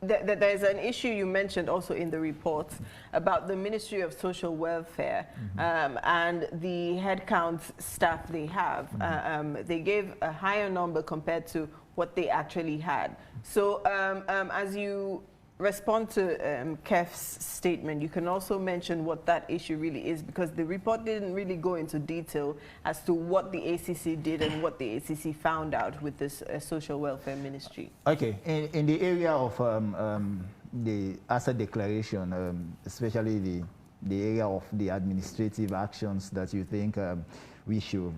there's an issue you mentioned also in the report about the Ministry of Social Welfare and the headcount staff they have. They gave a higher number compared to what they actually had. So as you respond to Kef's statement, you can also mention what that issue really is, because the report didn't really go into detail as to what the ACC did and what the ACC found out with this social welfare ministry. Okay, in the area of the asset declaration, especially the area of the administrative actions that you think we should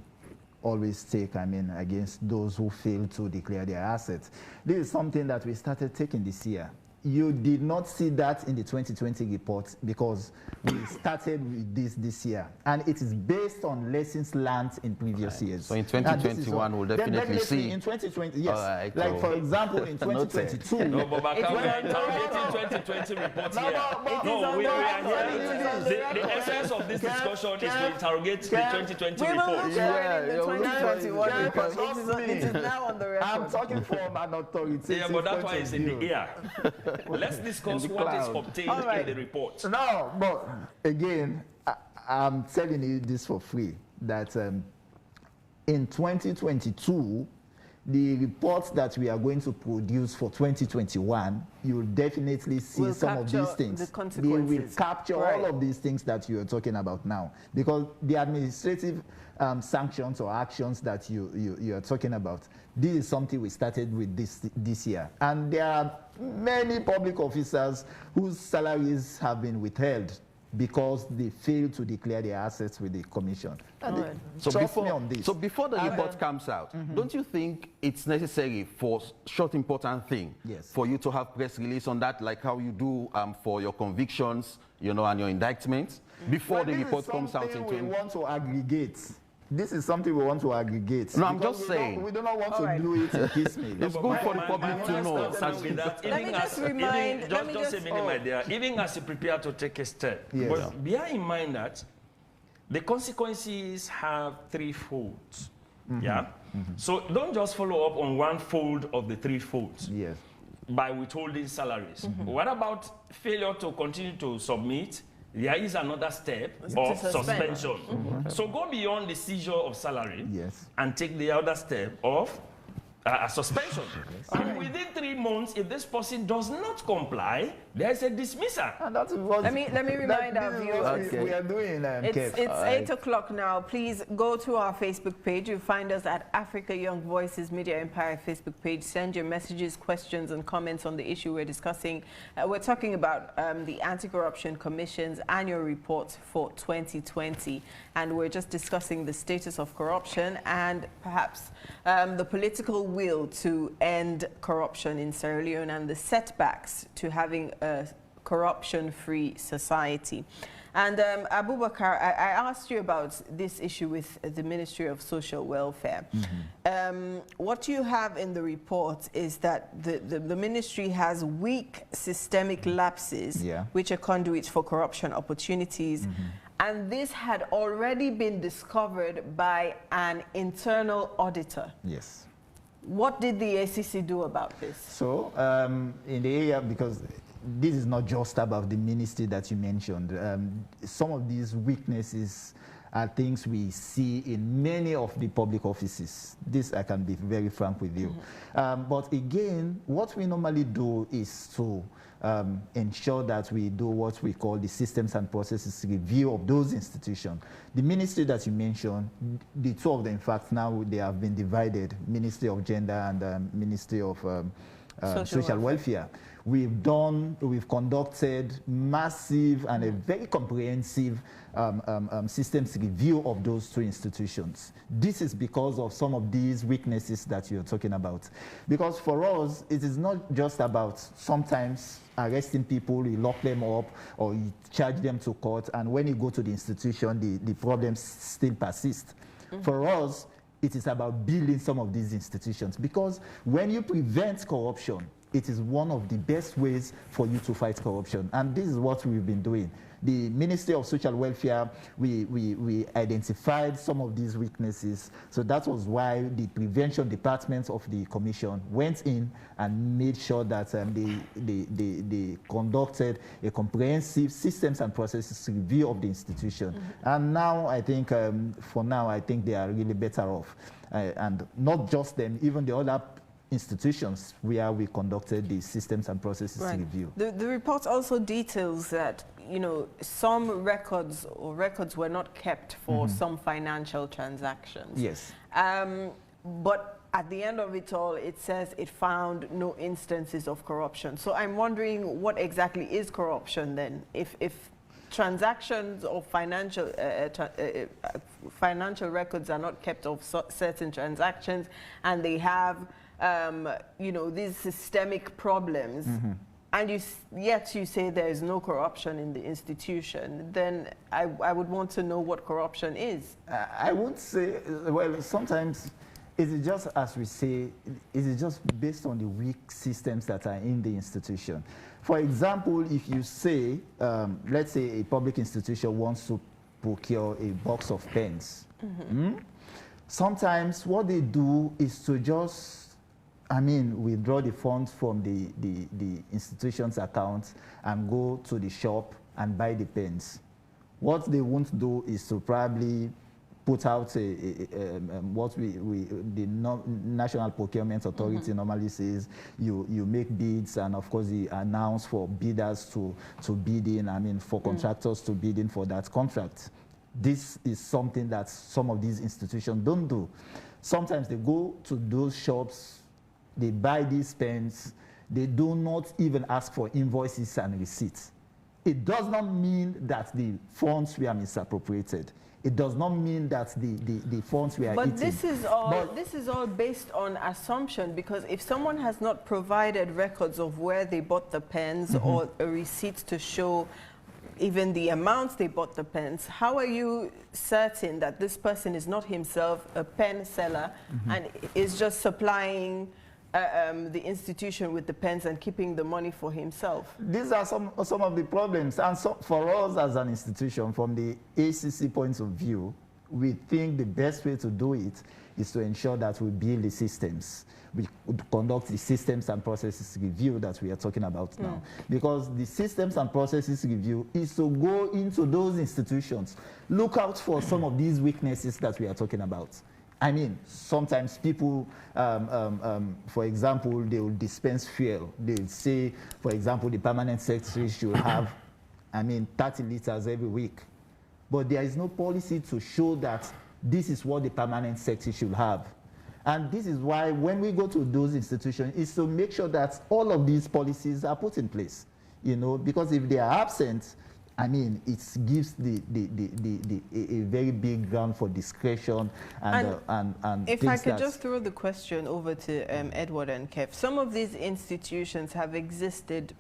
always take, against those who fail to declare their assets. This is something that we started taking this year. you did not see that in the 2020 report because we started with this year, and it is based on lessons learned in previous years. So in 2021, we'll definitely see. In 2020, yes. Right, like cool. for example, in 2022. No, but we are interrogating 2020 report here. No, we are here. The essence of this discussion is to interrogate the 2020 We will report. look for it in the 2021 report. It is now on the record. I'm talking from an authoritative Yeah, but that's point why of it's in the view. air. Let's discuss what is obtained in the report. No, but again, I'm telling you this for free, that in 2022, the reports that we are going to produce for 2021, you'll definitely see some of these things. The consequences. They will capture all of these things that you're talking about now, because the administrative sanctions or actions that you are talking about, this is something we started with this year. And there are many public officers whose salaries have been withheld because they failed to declare their assets with the commission. So Trust me on this. So before the report comes out, don't you think it's necessary for short important thing for you to have press release on that, like how you do for your convictions, you know, and your indictments, before the report comes out in we want to aggregate. This is something we want to aggregate. No, I'm just saying. We do not want to do it in piecemeal. It's good for the public to know. Let me just remind, even as you prepare to take a step, but bear in mind that the consequences have three folds. So don't just follow up on one fold of the three folds by withholding salaries. What about failure to continue to submit? There is another step of suspension. So go beyond the seizure of salary and take the other step of suspension. And within 3 months, if this person does not comply, there is a dismissal. And that's what let me remind our viewers. We are doing. It's 8 o'clock now. Please go to our Facebook page. You'll find us at Africa Young Voices Media Empire Facebook page. Send your messages, questions, and comments on the issue we're discussing. We're talking about the Anti-Corruption Commission's annual report for 2020, and we're just discussing the status of corruption and perhaps the political will to end corruption in Sierra Leone and the setbacks to having a corruption-free society. And Abubakar, I asked you about this issue with the Ministry of Social Welfare. What you have in the report is that the ministry has weak systemic lapses, which are conduits for corruption opportunities. And this had already been discovered by an internal auditor. Yes. What did the ACC do about this? So, in the area, because this is not just about the ministry that you mentioned, some of these weaknesses are things we see in many of the public offices. This, I can be very frank with you. But again, what we normally do is to ensure that we do what we call the systems and processes review of those institutions. The ministry that you mentioned, the two of them, in fact, now they have been divided, Ministry of Gender and Ministry of Social Welfare. We've conducted massive and a very comprehensive systems review of those two institutions. This is because of some of these weaknesses that you're talking about. Because for us, it is not just about sometimes arresting people, you lock them up, or you charge them to court, and when you go to the institution, the problems still persist. For us, it is about building some of these institutions, because when you prevent corruption, it is one of the best ways for you to fight corruption. And this is what we've been doing. The Ministry of Social Welfare, we identified some of these weaknesses. So that was why the prevention department of the commission went in and made sure that they conducted a comprehensive systems and processes review of the institution. And now I think, for now, I think they are really better off. And not just them, even the other institutions where we conducted the systems and processes review. The report also details that, you know, some records were not kept for some financial transactions. Yes. But at the end of it all, it says it found no instances of corruption. So I'm wondering, what exactly is corruption then? If transactions or financial records are not kept of certain transactions, and they have you know, these systemic problems, and yet you say there is no corruption in the institution, then I would want to know what corruption is. I won't say, well, sometimes it is just, as we say, it is just based on the weak systems that are in the institution. For example, if you say, let's say a public institution wants to procure a box of pens, sometimes what they do is to just, withdraw the funds from the institution's account and go to the shop and buy the pens. What they won't do is to probably put out what the National Procurement Authority normally says, you make bids, and of course you announce for bidders to bid in, for contractors to bid in for that contract. This is something that some of these institutions don't do. Sometimes they go to those shops, they buy these pens, they do not even ask for invoices and receipts. It does not mean that the funds were misappropriated. It does not mean that the funds were eaten. But this is all based on assumption, because if someone has not provided records of where they bought the pens or a receipt to show even the amounts they bought the pens, how are you certain that this person is not himself a pen seller and is just supplying the institution with the pens and keeping the money for himself? These are some of the problems. And so for us as an institution, from the ACC point of view, we think the best way to do it is to ensure that we build the systems. We conduct the systems and processes review that we are talking about now. Because the systems and processes review is to go into those institutions, look out for some of these weaknesses that we are talking about. Sometimes people, for example, they will dispense fuel. They'll say, for example, the permanent secretary should have, 30 liters every week. But there is no policy to show that this is what the permanent secretary should have. And this is why when we go to those institutions, it's to make sure that all of these policies are put in place. Because if they are absent, it gives a very big ground for discretion and if I could just throw the question over to Edward and Kev. Some of these institutions have existed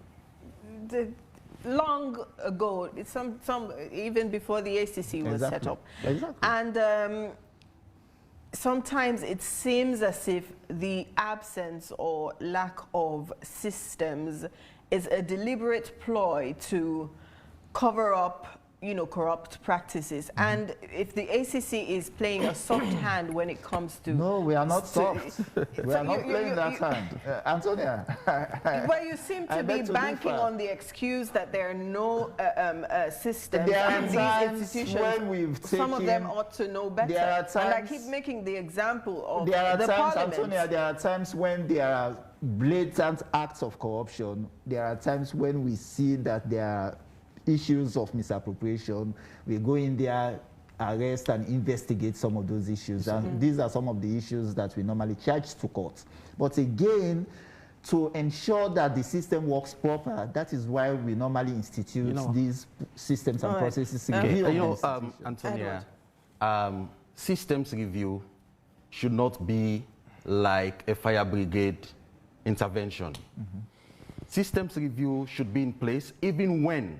long ago, some even before the ACC was set up. Exactly. And sometimes it seems as if the absence or lack of systems is a deliberate ploy to cover up, corrupt practices. And if the ACC is playing a soft hand when it comes to... No, we are not soft. We are not playing that hand. Antonia. Well, you seem to be banking on the excuse that there are no systems. There are and times these institutions, when we've taken... Some of them ought to know better. There are times, and I keep making the example of there are the times, parliament. Antonia, there are times when there are blatant acts of corruption. There are times when we see that there are issues of misappropriation. We go in there, arrest and investigate some of those issues. And these are some of the issues that we normally charge to court. But again, to ensure that the system works proper, that is why we normally institute these systems and processes. Antonia, systems review should not be like a fire brigade intervention. Systems review should be in place even when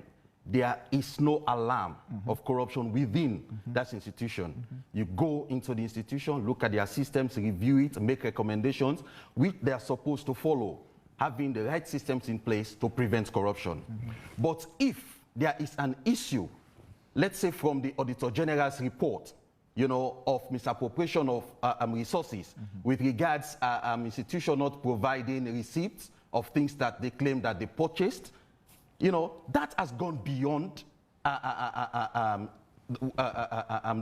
there is no alarm of corruption within that institution. You go into the institution, look at their systems, review it, make recommendations, which they are supposed to follow, having the right systems in place to prevent corruption. But if there is an issue, let's say from the Auditor General's report, of misappropriation of resources with regards institution not providing receipts of things that they claim that they purchased, that has gone beyond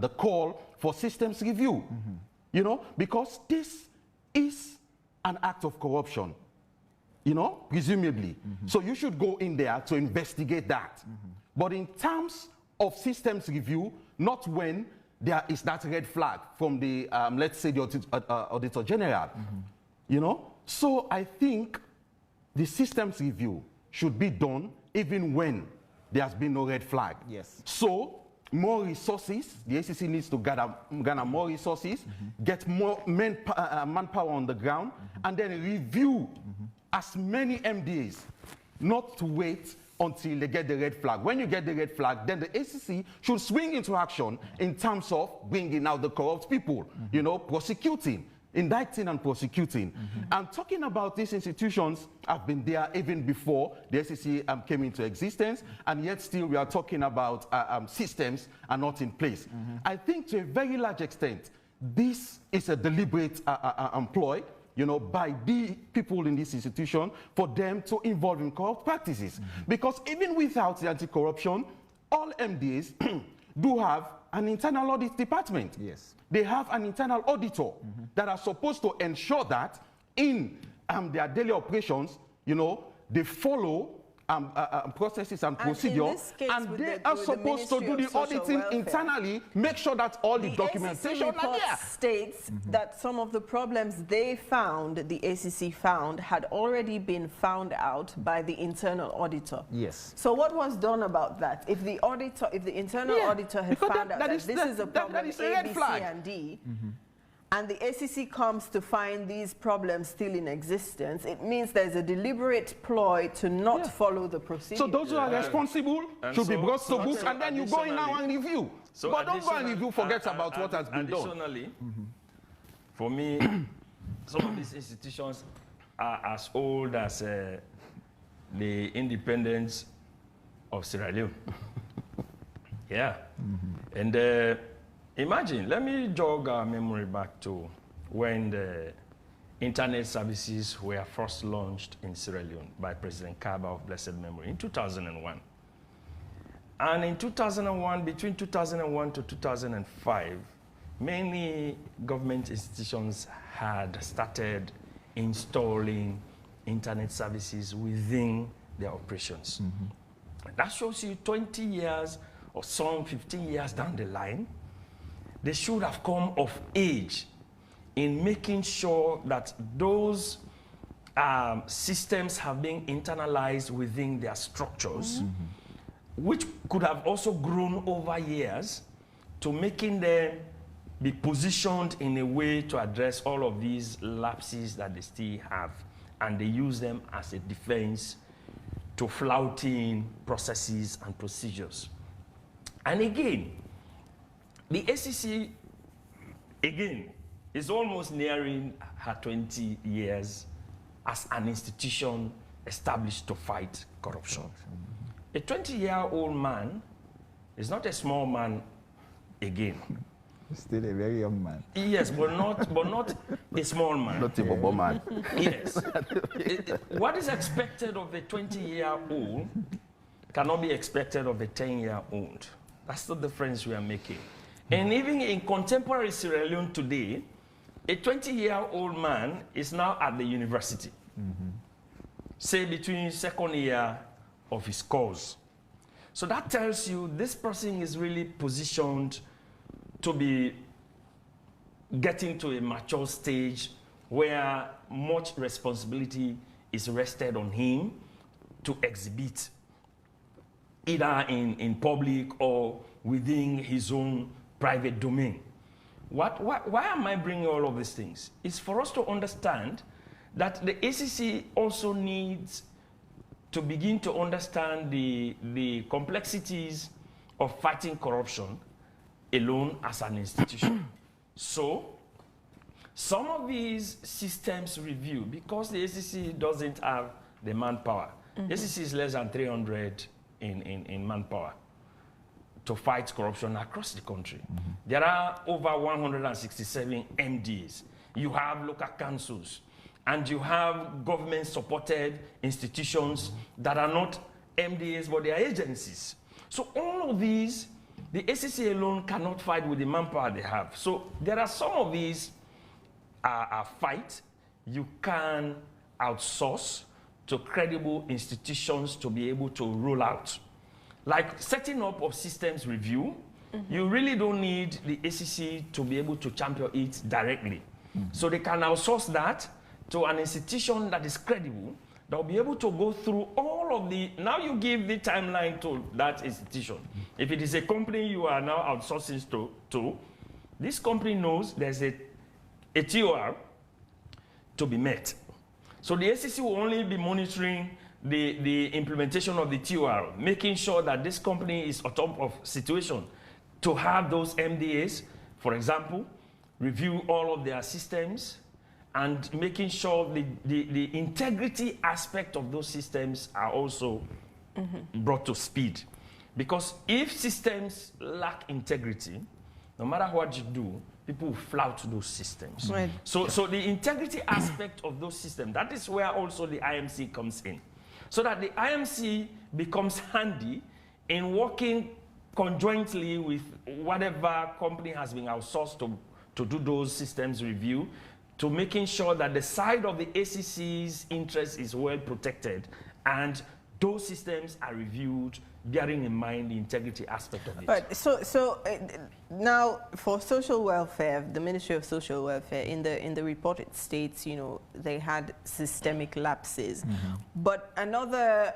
the call for systems review, because this is an act of corruption, presumably. So you should go in there to investigate that. But in terms of systems review, not when there is that red flag from the, let's say, the Auditor General, So I think the systems review should be done even when there has been no red flag. Yes. So more resources, the ACC needs to gather more resources, get more manpower on the ground, and then review as many MDAs not to wait until they get the red flag. When you get the red flag, then the ACC should swing into action in terms of bringing out the corrupt people, you know, prosecuting, indicting and prosecuting. And talking about these institutions have been there even before the ACC came into existence, and yet still we are talking about systems are not in place. I think to a very large extent, this is a deliberate employ, you know, by the people in this institution for them to involve in corrupt practices. Because even without the anti-corruption, all MDAs do have an internal audit department. Yes. They have an internal auditor that are supposed to ensure that in their daily operations, you know, they follow processes and procedures, and they are supposed to do the auditing internally, make sure that all the documentation are there. States that some of the problems they found, the ACC found, had already been found out by the internal auditor. Yes. So what was done about that? If the auditor, if the internal auditor had found out that this is a problem, A, B, C, and D, and the ACC comes to find these problems still in existence, it means there's a deliberate ploy to not follow the procedure. So those who are responsible should be brought to book, and then you go in now and review. So but don't go and review, forget about what has been done. Additionally, for me, some of these institutions are as old as the independence of Sierra Leone. And imagine, let me jog our memory back to when the internet services were first launched in Sierra Leone by President Kaba of blessed memory in 2001. And in 2001, between 2001 to 2005, many government institutions had started installing internet services within their operations. That shows you 20 years or some 15 years down the line, they should have come of age in making sure that those systems have been internalized within their structures, which could have also grown over years to making them be positioned in a way to address all of these lapses that they still have, and they use them as a defense to flouting processes and procedures. And again, the ACC, again, is almost nearing her 20 years as an institution established to fight corruption. A 20-year-old man is not a small man again. Still a very young man. Yes, but not a small man. Not a bobo man. Yes. What is expected of a 20-year-old cannot be expected of a 10-year-old. That's the difference we are making. And even in contemporary Sierra Leone today, a 20-year-old man is now at the university, say between second year of his course. So that tells you this person is really positioned to be getting to a mature stage where much responsibility is rested on him to exhibit either in public or within his own private domain. Why am I bringing all of these things? It's for us to understand that the ACC also needs to begin to understand the complexities of fighting corruption alone as an institution. So, some of these systems review, because the ACC doesn't have the manpower, the ACC is less than 300 in manpower to fight corruption across the country. There are over 167 MDs. You have local councils, and you have government-supported institutions that are not MDAs, but they are agencies. So all of these, the ACC alone cannot fight with the manpower they have. So there are some of these fights you can outsource to credible institutions to be able to roll out. Like setting up of systems review, you really don't need the ACC to be able to champion it directly. So they can outsource that to an institution that is credible, that will be able to go through all of the, now you give the timeline to that institution. If it is a company you are now outsourcing to, this company knows there's a TOR to be met. So the ACC will only be monitoring the implementation of the TOR, making sure that this company is on top of situation, to have those MDAs, for example, review all of their systems, and making sure the integrity aspect of those systems are also brought to speed. Because if systems lack integrity, no matter what you do, people will flout those systems. Right. So the integrity aspect of those systems, that is where also the IMC comes in. So that the IMC becomes handy in working conjointly with whatever company has been outsourced to do those systems review, to making sure that the side of the ACC's interest is well protected and those systems are reviewed, bearing in mind the integrity aspect of it. Right. So now for social welfare, the Ministry of Social Welfare, in the report it states, you know, they had systemic lapses. But another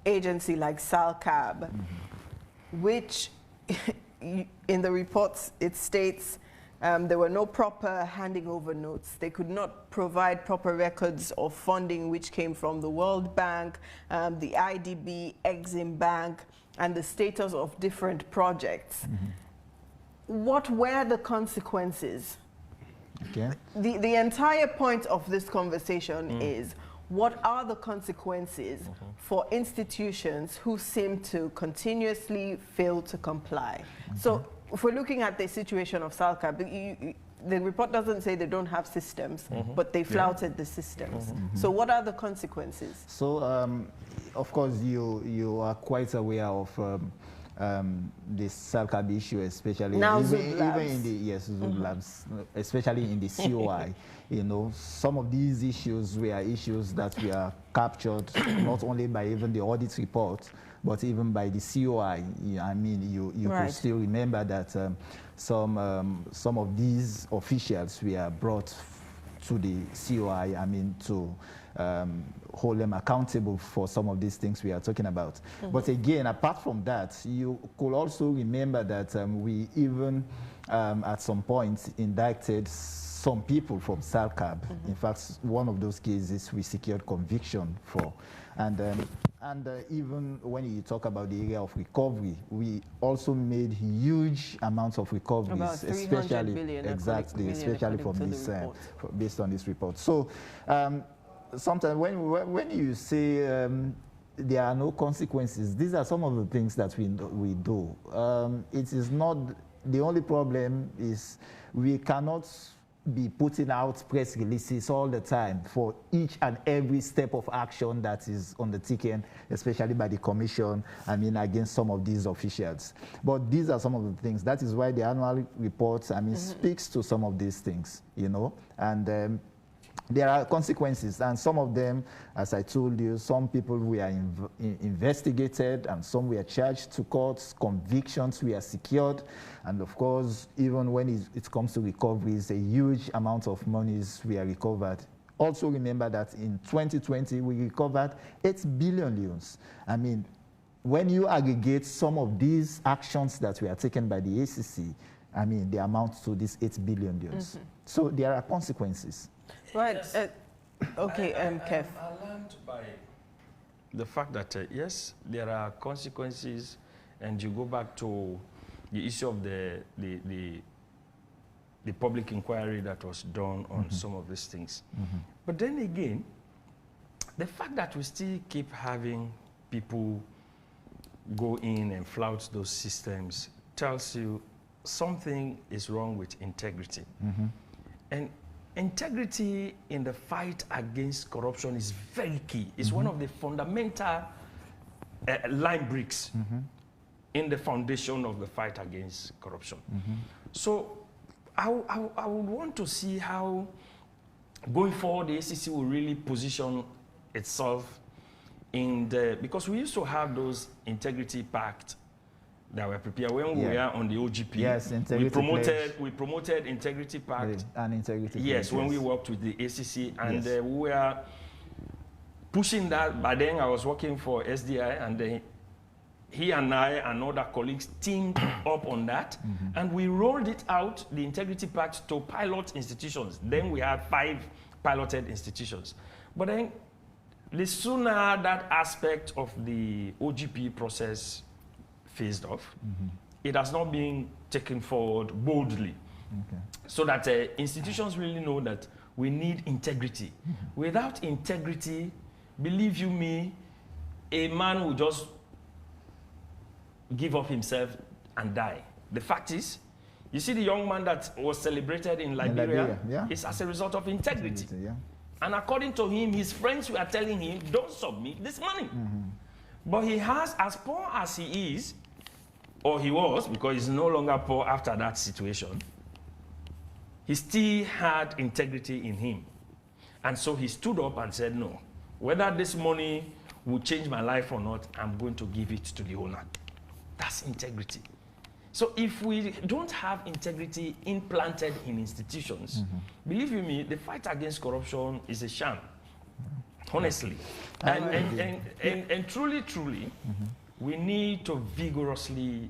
agency like SALCAB, which in the reports it states there were no proper handing over notes. They could not provide proper records of funding which came from the World Bank, the IDB, Exim Bank, and the status of different projects. What were the consequences? Okay. The entire point of this conversation is, what are the consequences for institutions who seem to continuously fail to comply? So if we're looking at the situation of SALCAB, the report doesn't say they don't have systems, but they flouted the systems. So what are the consequences? So, of course, you are quite aware of this SALCAB issue, especially now even in the Zoom labs, especially in the COI. You know, some of these issues were issues that were captured not only by even the audit report, but even by the COI. I mean, you Right. could still remember that some of these officials were brought to the COI, I mean, to hold them accountable for some of these things we are talking about. But again, apart from that, you could also remember that we even at some point indicted some people from SALCAB. In fact, one of those cases we secured conviction for. And even when you talk about the area of recovery, we also made huge amounts of recoveries, About 300 billion, especially from this, based on this report. So sometimes when you say there are no consequences, these are some of the things that we do. It is not, the only problem is we cannot be putting out press releases all the time for each and every step of action that is undertaken, especially by the Commission, I mean, against some of these officials. But these are some of the things. That is why the annual report, I mean, speaks to some of these things, you know, and there are consequences, and some of them, as I told you, some people were investigated and some were charged to courts, convictions were secured, and of course, even when it comes to recoveries, a huge amount of monies were recovered. Also remember that in 2020, we recovered 8 billion leones. I mean, when you aggregate some of these actions that were taken by the ACC, I mean, they amount to these 8 billion leones. So there are consequences. Right. Yes. Okay, Kev. I learned by the fact that, yes, there are consequences, and you go back to the issue of the public inquiry that was done on some of these things. But then again, the fact that we still keep having people go in and flout those systems tells you something is wrong with integrity. And integrity in the fight against corruption is very key. It's one of the fundamental line bricks in the foundation of the fight against corruption. So I would want to see how, going forward, the ACC will really position itself in the, because we used to have those integrity pact that were prepared when we were on the OGP. Yes, we promoted integrity pact. And integrity. Yes, when we worked with the ACC, and we were pushing that. By then, I was working for SDI, and he and I and other colleagues teamed up on that, and we rolled it out, the integrity pact, to pilot institutions. Then we had 5 piloted institutions. But then, the sooner that aspect of the OGP process phased off, it has not been taken forward boldly. So that institutions really know that we need integrity. Without integrity, believe you me, a man will just give up himself and die. The fact is, you see the young man that was celebrated in Liberia, it's as a result of integrity. And according to him, his friends were telling him, don't submit this money. But he has, as poor as he is, or he was, because he's no longer poor after that situation, he still had integrity in him. And so he stood up and said, no, whether this money will change my life or not, I'm going to give it to the owner. That's integrity. So if we don't have integrity implanted in institutions, believe you me, the fight against corruption is a sham, honestly. And truly, truly, we need to vigorously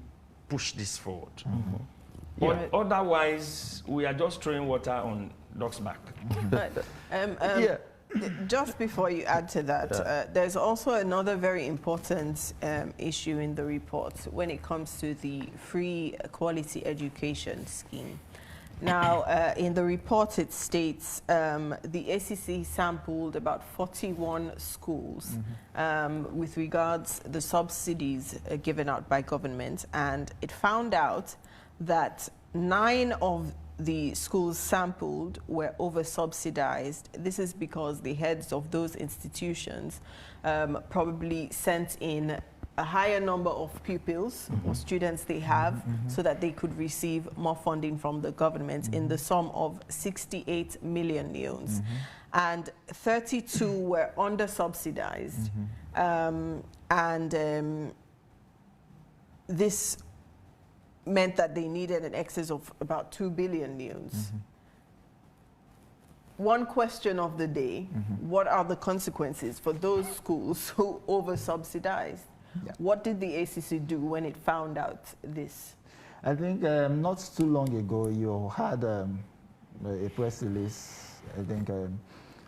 push this forward. But otherwise, we are just throwing water on ducks' back. Just before you add to that, there's also another very important issue in the report when it comes to the free quality education scheme. Now, in the report, it states the ACC sampled about 41 schools with regards to the subsidies given out by government, and it found out that 9 of the schools sampled were over-subsidized. This is because the heads of those institutions probably sent in a higher number of pupils or students they have so that they could receive more funding from the government in the sum of 68 million leones. And 32 were under-subsidized. This meant that they needed an excess of about 2 billion leones. One question of the day, what are the consequences for those schools who over-subsidized? What did the ACC do when it found out this? I think not too long ago, you had a press release, I think,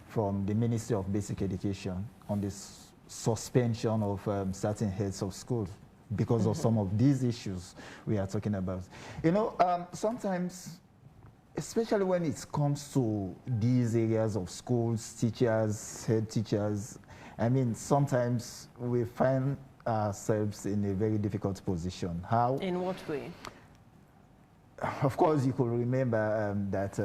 from the Ministry of Basic Education on this suspension of certain heads of schools because of some of these issues we are talking about. You know, sometimes, especially when it comes to these areas of schools, teachers, head teachers, I mean, sometimes we find ourselves in a very difficult position. How? In what way? Of course, you could remember that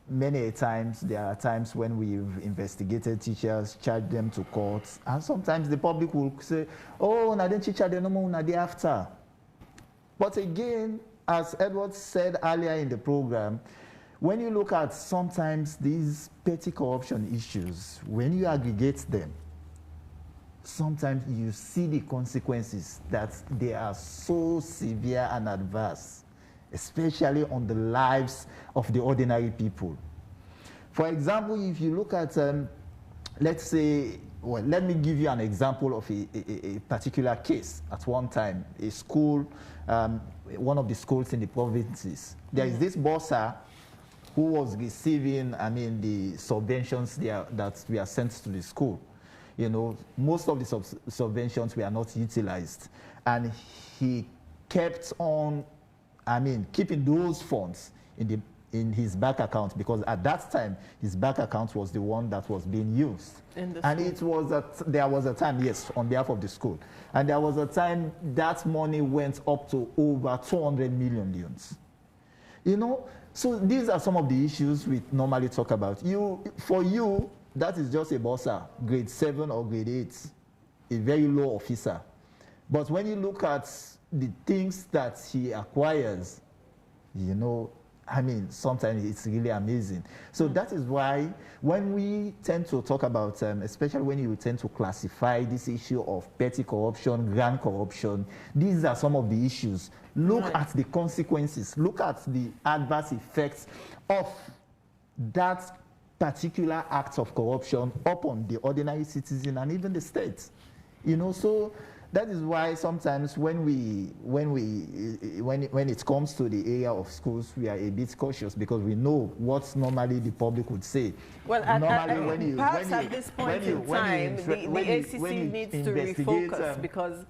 many times there are times when we've investigated teachers, charged them to court, and sometimes the public will say, oh, na den teacher they no more na day after. But again, as Edward said earlier in the program, when you look at sometimes these petty corruption issues, when you aggregate them, sometimes you see the consequences that they are so severe and adverse, especially on the lives of the ordinary people. For example, if you look at, let's say, well, let me give you an example of a particular case. At one time, a school, one of the schools in the provinces, there is this bursar who was receiving, I mean, the subventions that were sent to the school. You know, most of the subventions were not utilized. And he kept on, I mean, keeping those funds in his bank account, because at that time, his bank account was the one that was being used. And it was there was a time, yes, on behalf of the school. And there was a time that money went up to over 200 million leones. You know, so these are some of the issues we normally talk about. For you, that is just a bursar, grade 7 or grade 8, a very low officer. But when you look at the things that he acquires, you know, I mean, sometimes it's really amazing. So that is why when we tend to talk about, especially when you tend to classify this issue of petty corruption, grand corruption, these are some of the issues. Look at the consequences. Look at the adverse effects of that particular act of corruption upon the ordinary citizen and even the state. You know, so That is why sometimes when it comes to the area of schools, we are a bit cautious because we know what normally the public would say. Well, normally perhaps at this point in time, the ACC needs to refocus because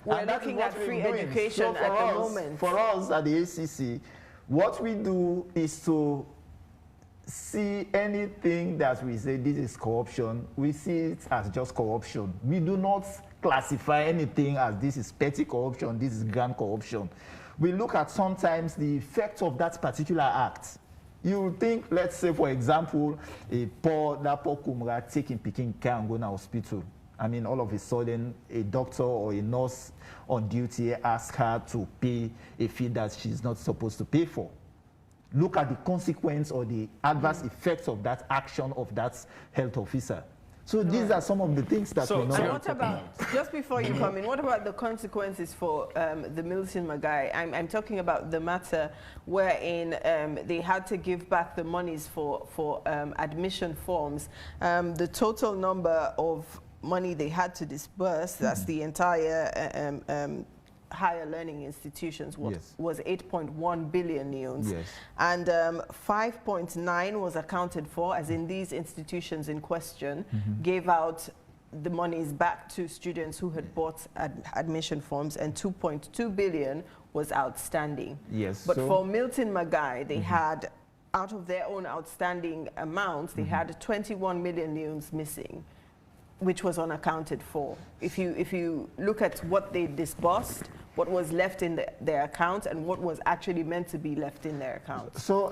we're looking at free education at the moment. For us at the ACC, what we do is to see anything that we say this is corruption, we see it as just corruption. We do not classify anything as this is petty corruption, this is grand corruption. We look at sometimes the effect of that particular act. You think, let's say, for example, that poor Kumra taking Peking care and go to hospital. I mean, all of a sudden, a doctor or a nurse on duty asks her to pay a fee that she's not supposed to pay for. Look at the consequence or the adverse effects of that action of that health officer. So these are some of the things that we know. And what about, just before you come in, what about the consequences for the Milton Magai? I'm talking about the matter wherein they had to give back the monies for admission forms. The total number of money they had to disburse, that's the entire higher learning institutions, was 8.1 billion neons. Yes. And 5.9 was accounted for, as in these institutions in question gave out the monies back to students who had bought admission forms, and 2.2 billion was outstanding. Yes. But for Milton Magai, they had, out of their own outstanding amounts, they had 21 million neons missing, which was unaccounted for. If you look at what they disbursed, what was left in their account, and what was actually meant to be left in their account. So,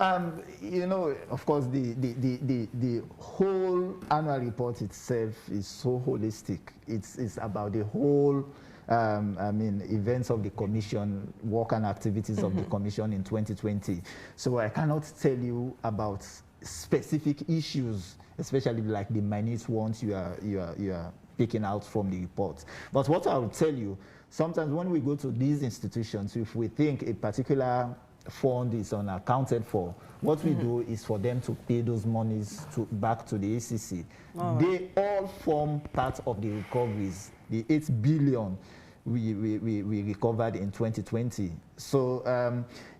you know, of course, the whole annual report itself is so holistic. It's about the whole, I mean, events of the commission, work and activities of the commission in 2020. So I cannot tell you about specific issues, especially like the minute ones you are picking out from the report. But what I will tell you, sometimes when we go to these institutions, if we think a particular fund is unaccounted for, what we do is for them to pay those monies back to the ACC. They all form part of the recoveries, the 8 billion we recovered in 2020. So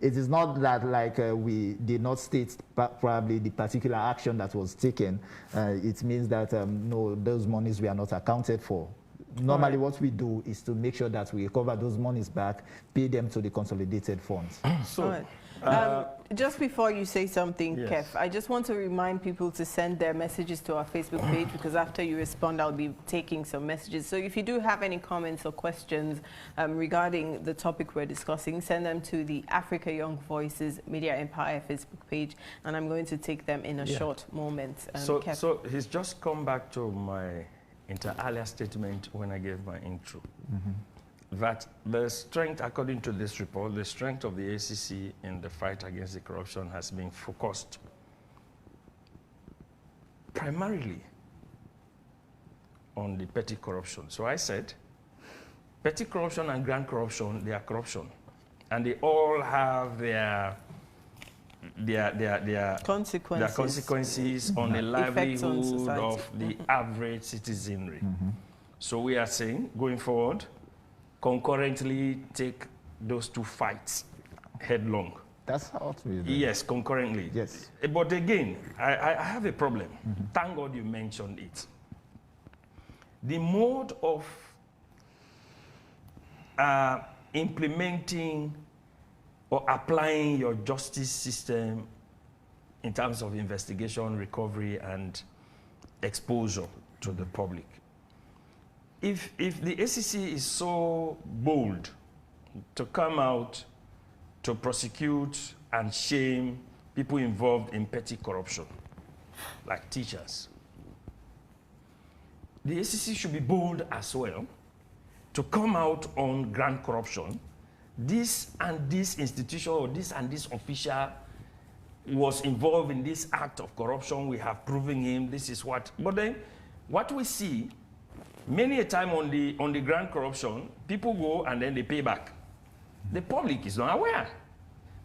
it is not that like we did not state probably the particular action that was taken. It means that no, those monies were not accounted for. Normally what we do is to make sure that we recover those monies back, pay them to the consolidated funds. So, just before you say something, Kev, I just want to remind people to send their messages to our Facebook page, because after you respond, I'll be taking some messages. So if you do have any comments or questions regarding the topic we're discussing, send them to the Africa Young Voices Media Empire Facebook page, and I'm going to take them in a short moment. So he's just come back to my inter alia statement when I gave my intro. That the strength, according to this report, the strength of the ACC in the fight against the corruption has been focused primarily on the petty corruption. So I said, petty corruption and grand corruption, they are corruption. And they all have their consequences on the livelihood of the average citizenry. So we are saying, going forward, concurrently take those two fights headlong. That's how we do. Yes, concurrently. Yes. But again, I have a problem. Thank God you mentioned it. The mode of implementing or applying your justice system in terms of investigation, recovery, and exposure to the public. If the ACC is so bold to come out to prosecute and shame people involved in petty corruption, like teachers, the ACC should be bold as well to come out on grand corruption. This and this institution or this and this official was involved in this act of corruption. We have proven him. This is what. But then, what we see many a time on the grand corruption, people go and then they pay back. The public is not aware.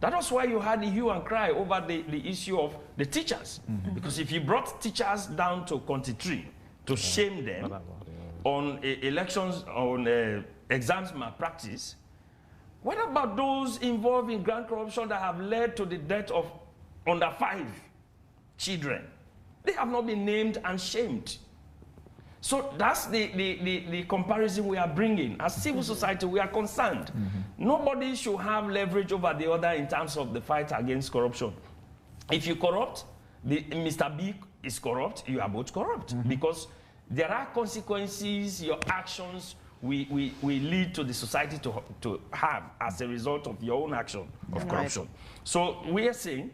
That was why you had the hue and cry over the issue of the teachers. Because if you brought teachers down to country to shame them, on elections, on exams malpractice, what about those involved in grand corruption that have led to the death of under 5 children? They have not been named and shamed. So that's the comparison we are bringing. As civil society, we are concerned. Nobody should have leverage over the other in terms of the fight against corruption. If you corrupt, Mr. B is corrupt, you are both corrupt. Because there are consequences, your actions will lead to the society to have as a result of your own action of corruption. So we are saying,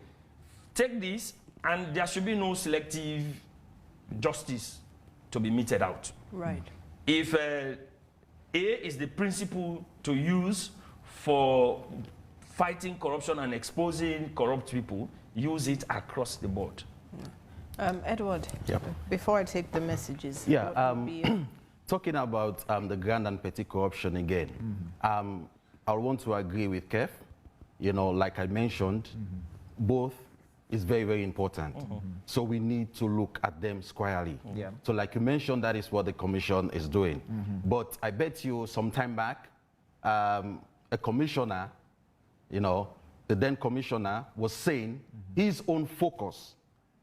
take this, and there should be no selective justice to be meted out. Right. If A is the principle to use for fighting corruption and exposing corrupt people, use it across the board. Edward, before I take the messages, talking about the grand and petty corruption again, I want to agree with Kev. You know, like I mentioned, both is very, very important. So we need to look at them squarely. So like you mentioned, that is what the commission is doing. But I bet you some time back, a commissioner, you know, the then commissioner was saying his own focus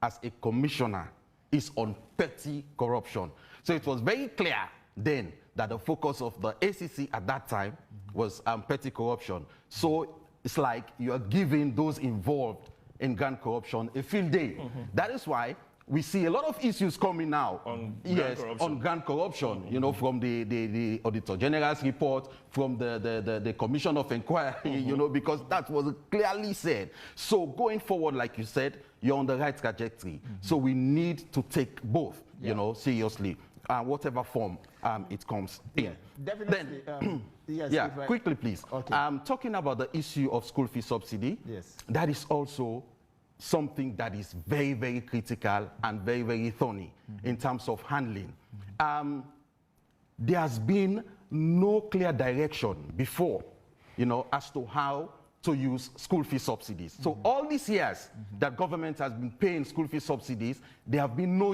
as a commissioner is on petty corruption. So it was very clear then that the focus of the ACC at that time was petty corruption. So it's like you are giving those involved in grand corruption a field day. That is why we see a lot of issues coming now on grand corruption, you know, from the Auditor General's report, from the Commission of Inquiry, you know, because that was clearly said. So going forward, like you said, you're on the right trajectory. So we need to take both, you know, seriously, whatever form it comes in. Definitely. Then, quickly, please. Talking about the issue of school fee subsidy, that is also something that is very, very critical and very, very thorny in terms of handling. There has been no clear direction before, you know, as to how to use school fee subsidies. So all these years that government has been paying school fee subsidies, there have been no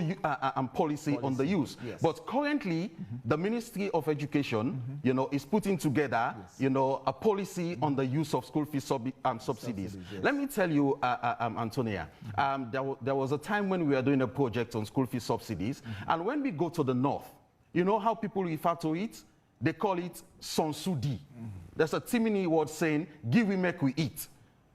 policy on the use. But currently, the Ministry of Education, you know, is putting together, you know, a policy on the use of school fee subsidies. Let me tell you, Antonia, there was a time when we were doing a project on school fee subsidies, and when we go to the north, you know how people refer to it? They call it Sonsudi. There's a Timini word saying, give we make we eat.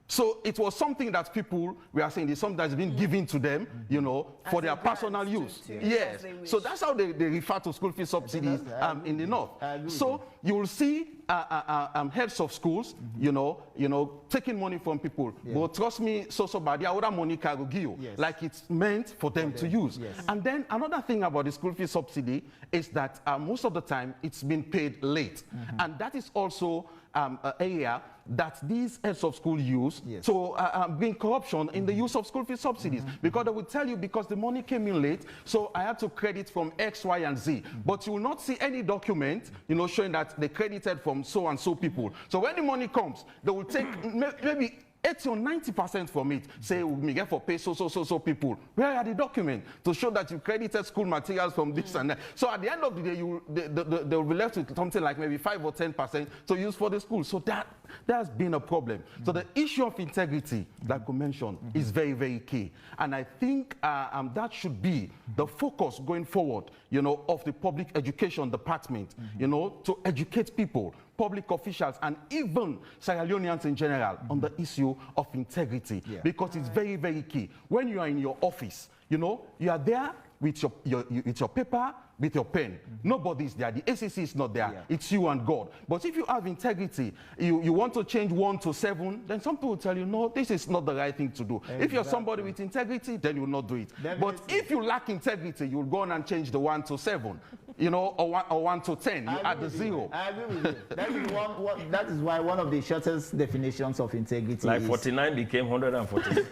So it was something that people were saying, it's something that's been given to them, you know, for their personal use. Yes. So that's how they refer to school fee subsidies in the north. So you will see heads of schools, you know, taking money from people. But trust me, by the other money can give you, like it's meant for them to use. And then another thing about the school fee subsidy is that most of the time it's been paid late. And that is also an area that these heads of school use to bring corruption in the use of school fee subsidies. Because they will tell you, because the money came in late, so I had to credit from X, Y, and Z. But you will not see any document, you know, showing that they credited from so and so people. So when the money comes, they will take maybe 80 or 90% from it, say we get for pay so people. Where are the documents to show that you credited school materials from this and that? So at the end of the day, they will be left with something like maybe 5 or 10% to use for the school. So that has been a problem. So the issue of integrity, like you mentioned, is very, very key. And I think that should be the focus going forward, you know, of the public education department, you know, to educate people, public officials, and even Sierra Leoneans in general on the issue of integrity, because it's very, very key. When you are in your office, you know, you are there with your paper, with your pen. Nobody's there. The ACC is not there. It's you and God. But if you have integrity, you want to change 1 to 7, then some people will tell you, no, this is not the right thing to do. If you're somebody with integrity, then you will not do it. But if you lack integrity, you'll go on and change the 1 to 7, you know, or 1 to 10. You add the 0. I agree with you. That is why one of the shortest definitions of integrity like is 49 became 140.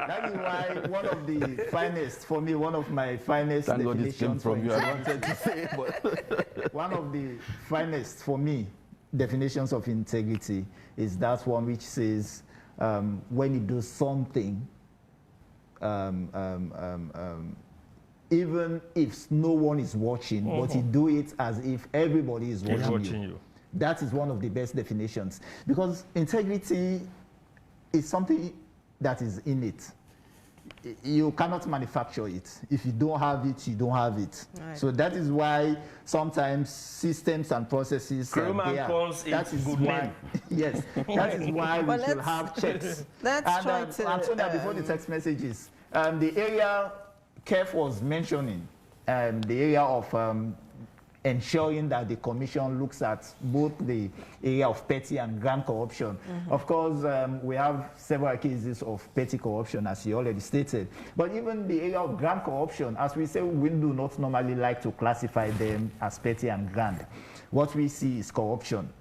That is why one of the finest, for me, one of my finest definitions from you, I wanted to say, but one of the finest for me definitions of integrity is that one which says when you do something even if no one is watching, but you do it as if everybody is watching you. That is one of the best definitions, because integrity is something that is innate. You cannot manufacture it. If you don't have it, you don't have it. Right. So that is why sometimes systems and processes are there. That is why, yes, that is why we should have checks. Let's try to... Antonia, before the text messages, the area Kev was mentioning, the area of ensuring that the commission looks at both the area of petty and grand corruption. Of course, we have several cases of petty corruption, as you already stated. But even the area of grand corruption, as we say, we do not normally like to classify them as petty and grand. What we see is corruption.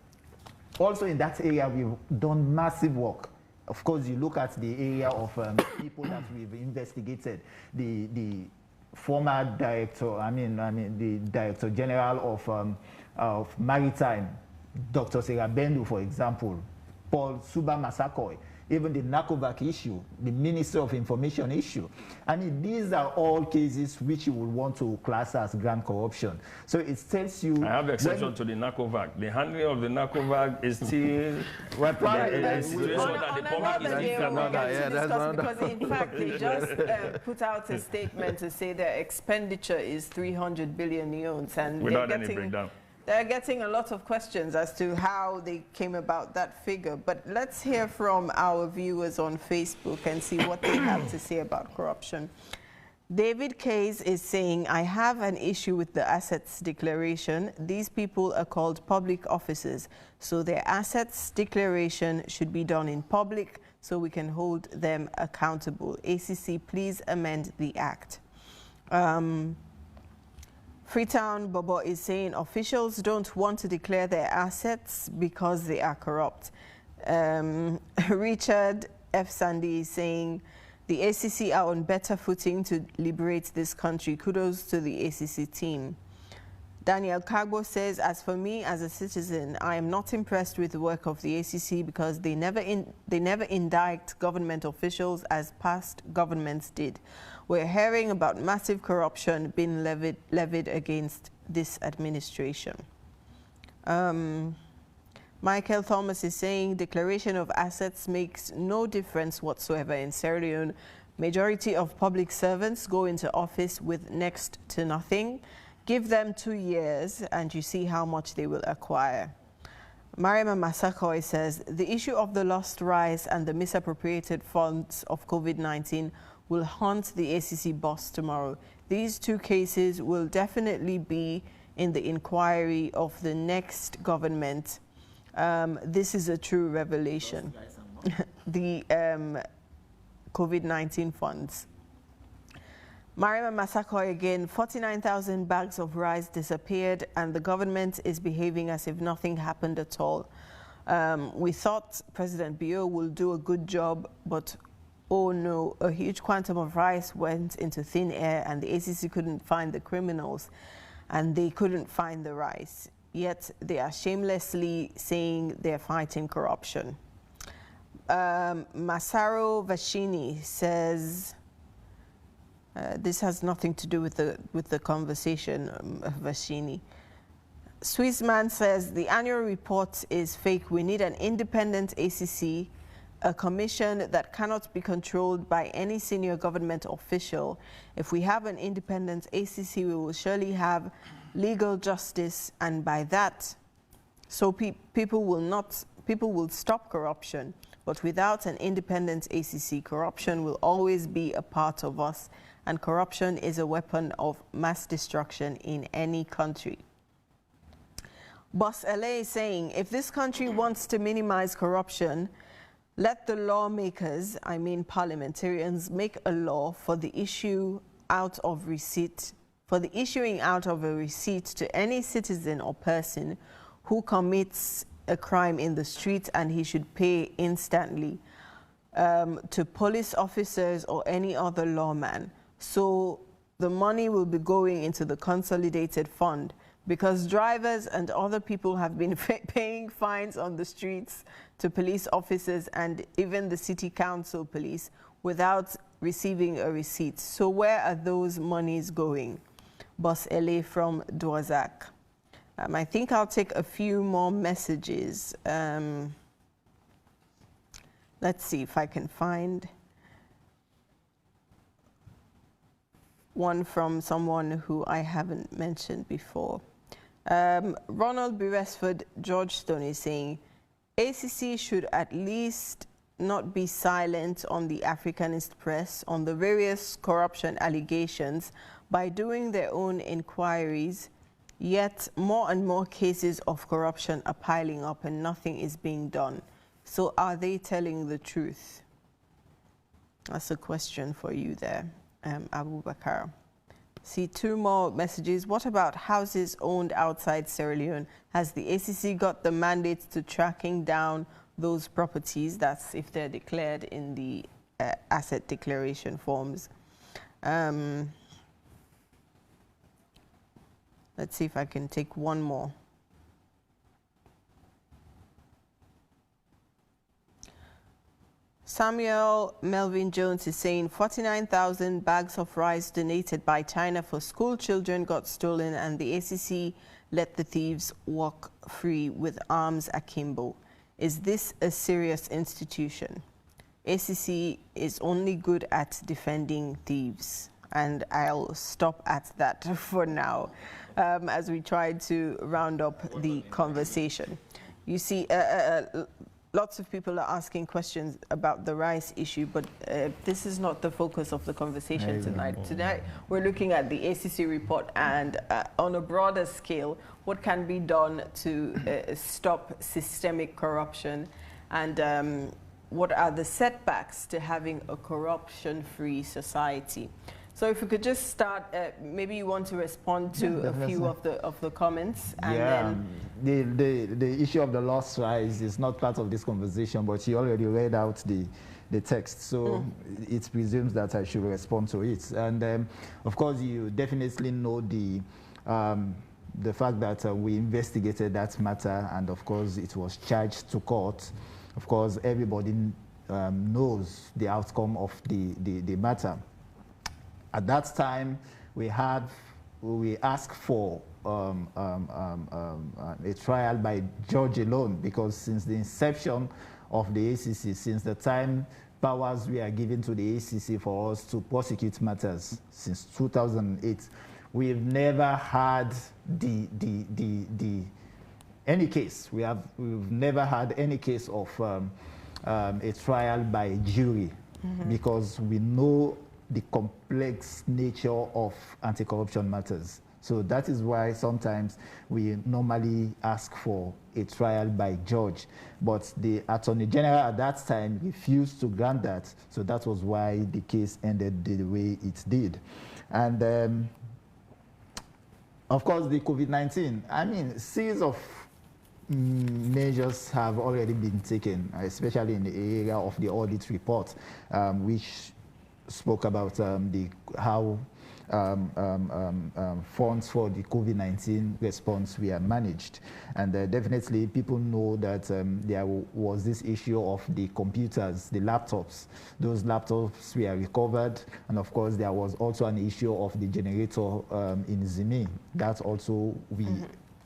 Also in that area, we've done massive work. Of course, you look at the area of people that we've investigated, the former director, the Director General of Maritime, Dr. Sarah Bendu, for example, Paul Suba Masakoi, even the NACOVAC issue, the Minister of Information issue. I mean, these are all cases which you would want to class as grand corruption. So it tells you... I have the exception to the NACOVAC. The handling of the NACOVAC is still... Well, probably because in fact they just put out a statement to say their expenditure is 300 billion yuans, and without any breakdown. They're getting a lot of questions as to how they came about that figure. But let's hear from our viewers on Facebook and see what they have to say about corruption. David Case is saying, I have an issue with the assets declaration. These people are called public officers, so their assets declaration should be done in public so we can hold them accountable. ACC, please amend the act. Freetown Bobo is saying officials don't want to declare their assets because they are corrupt. Richard F. Sandy is saying the ACC are on better footing to liberate this country. Kudos to the ACC team. Daniel Kagbo says, as for me as a citizen, I am not impressed with the work of the ACC because they never indict government officials as past governments did. We're hearing about massive corruption being levied against this administration. Michael Thomas is saying declaration of assets makes no difference whatsoever in Sierra Leone. Majority of public servants go into office with next to nothing. Give them 2 years and you see how much they will acquire. Mariama Masakoi says the issue of the lost rice and the misappropriated funds of COVID-19 will haunt the ACC boss tomorrow. These two cases will definitely be in the inquiry of the next government. This is a true revelation. The COVID-19 funds. Mariama Masakoi again, 49,000 bags of rice disappeared and the government is behaving as if nothing happened at all. We thought President Bio will do a good job, but oh no, a huge quantum of rice went into thin air and the ACC couldn't find the criminals and they couldn't find the rice. Yet they are shamelessly saying they're fighting corruption. Masaro Vashini says, this has nothing to do with the conversation, Vashini. Swissman says the annual report is fake. We need an independent ACC, a commission that cannot be controlled by any senior government official. If we have an independent ACC, we will surely have legal justice, and by that, so people will stop corruption. But without an independent ACC, corruption will always be a part of us, and corruption is a weapon of mass destruction in any country. Boss LA is saying, if this country wants to minimize corruption, let the lawmakers, I mean parliamentarians, make a law for the issuing out of a receipt to any citizen or person who commits a crime in the street, and he should pay instantly to police officers or any other lawman. So the money will be going into the consolidated fund, because drivers and other people have been paying fines on the streets to police officers and even the city council police without receiving a receipt. So where are those monies going? Boss LA from Dwazak. I think I'll take a few more messages. Let's see if I can find one from someone who I haven't mentioned before. Ronald Beresford Georgestone is saying, ACC should at least not be silent on the Africanist press on the various corruption allegations by doing their own inquiries, yet more and more cases of corruption are piling up and nothing is being done. So are they telling the truth? That's a question for you there, Abu Bakar. See, two more messages. What about houses owned outside Sierra Leone? Has the ACC got the mandate to tracking down those properties? That's if they're declared in the asset declaration forms. Let's see if I can take one more. Samuel Melvin Jones is saying 49,000 bags of rice donated by China for school children got stolen and the ACC let the thieves walk free with arms akimbo. Is this a serious institution? ACC is only good at defending thieves. And I'll stop at that for now as we try to round up the conversation. You see, lots of people are asking questions about the rice issue, but this is not the focus of the conversation tonight. Tonight, we're looking at the ACC report and on a broader scale, what can be done to stop systemic corruption and what are the setbacks to having a corruption-free society. So if we could just start, maybe you want to respond to a few of the comments. And then the issue of the lost rice is not part of this conversation, but you already read out the text, so it presumes that I should respond to it. And of course, you definitely know the fact that we investigated that matter, and of course, it was charged to court. Of course, everybody knows the outcome of the matter. At that time, we asked for a trial by judge alone, because since the inception of the ACC, since the time powers we are given to the ACC for us to prosecute matters since 2008, we've never had any case. We've never had any case of a trial by jury, because we know the complex nature of anti-corruption matters. So that is why sometimes we normally ask for a trial by judge. But the Attorney General at that time refused to grant that. So that was why the case ended the way it did. And of course, the COVID-19, I mean, series of measures have already been taken, especially in the area of the audit report, which spoke about how funds for the COVID-19 response were managed. And definitely people know that there was this issue of the computers, the laptops. Those laptops were recovered. And of course, there was also an issue of the generator in Zimi. That also we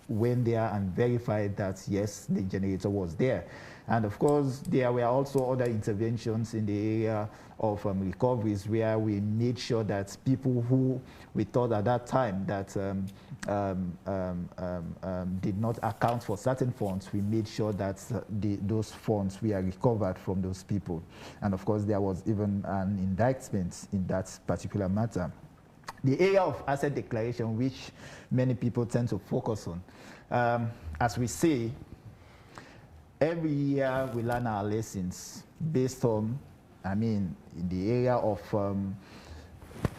went there and verified that, yes, the generator was there. And of course, there were also other interventions in the area of recoveries, where we made sure that people who we thought at that time that did not account for certain funds, we made sure that those funds were recovered from those people. And of course, there was even an indictment in that particular matter. The area of asset declaration, which many people tend to focus on, as we say, every year we learn our lessons based on, I mean, in the area of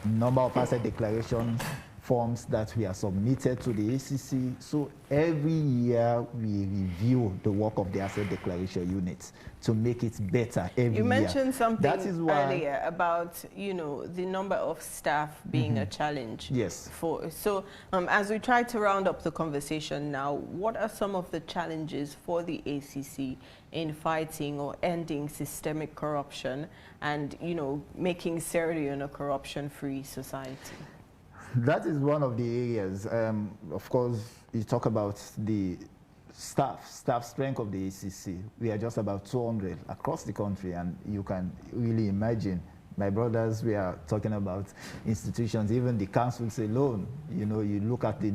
number of asset declarations forms that we are submitted to the ACC. So every year we review the work of the asset declaration unit to make it better every year. You mentioned something that is why, earlier about, you know, the number of staff being a challenge. Yes. So as we try to round up the conversation now, what are some of the challenges for the ACC in fighting or ending systemic corruption and, you know, making Sierra Leone a corruption-free society? That is one of the areas. Of course, you talk about the staff strength of the ACC. We are just about 200 across the country, and you can really imagine. My brothers, we are talking about institutions, even the councils alone. You know, you look at the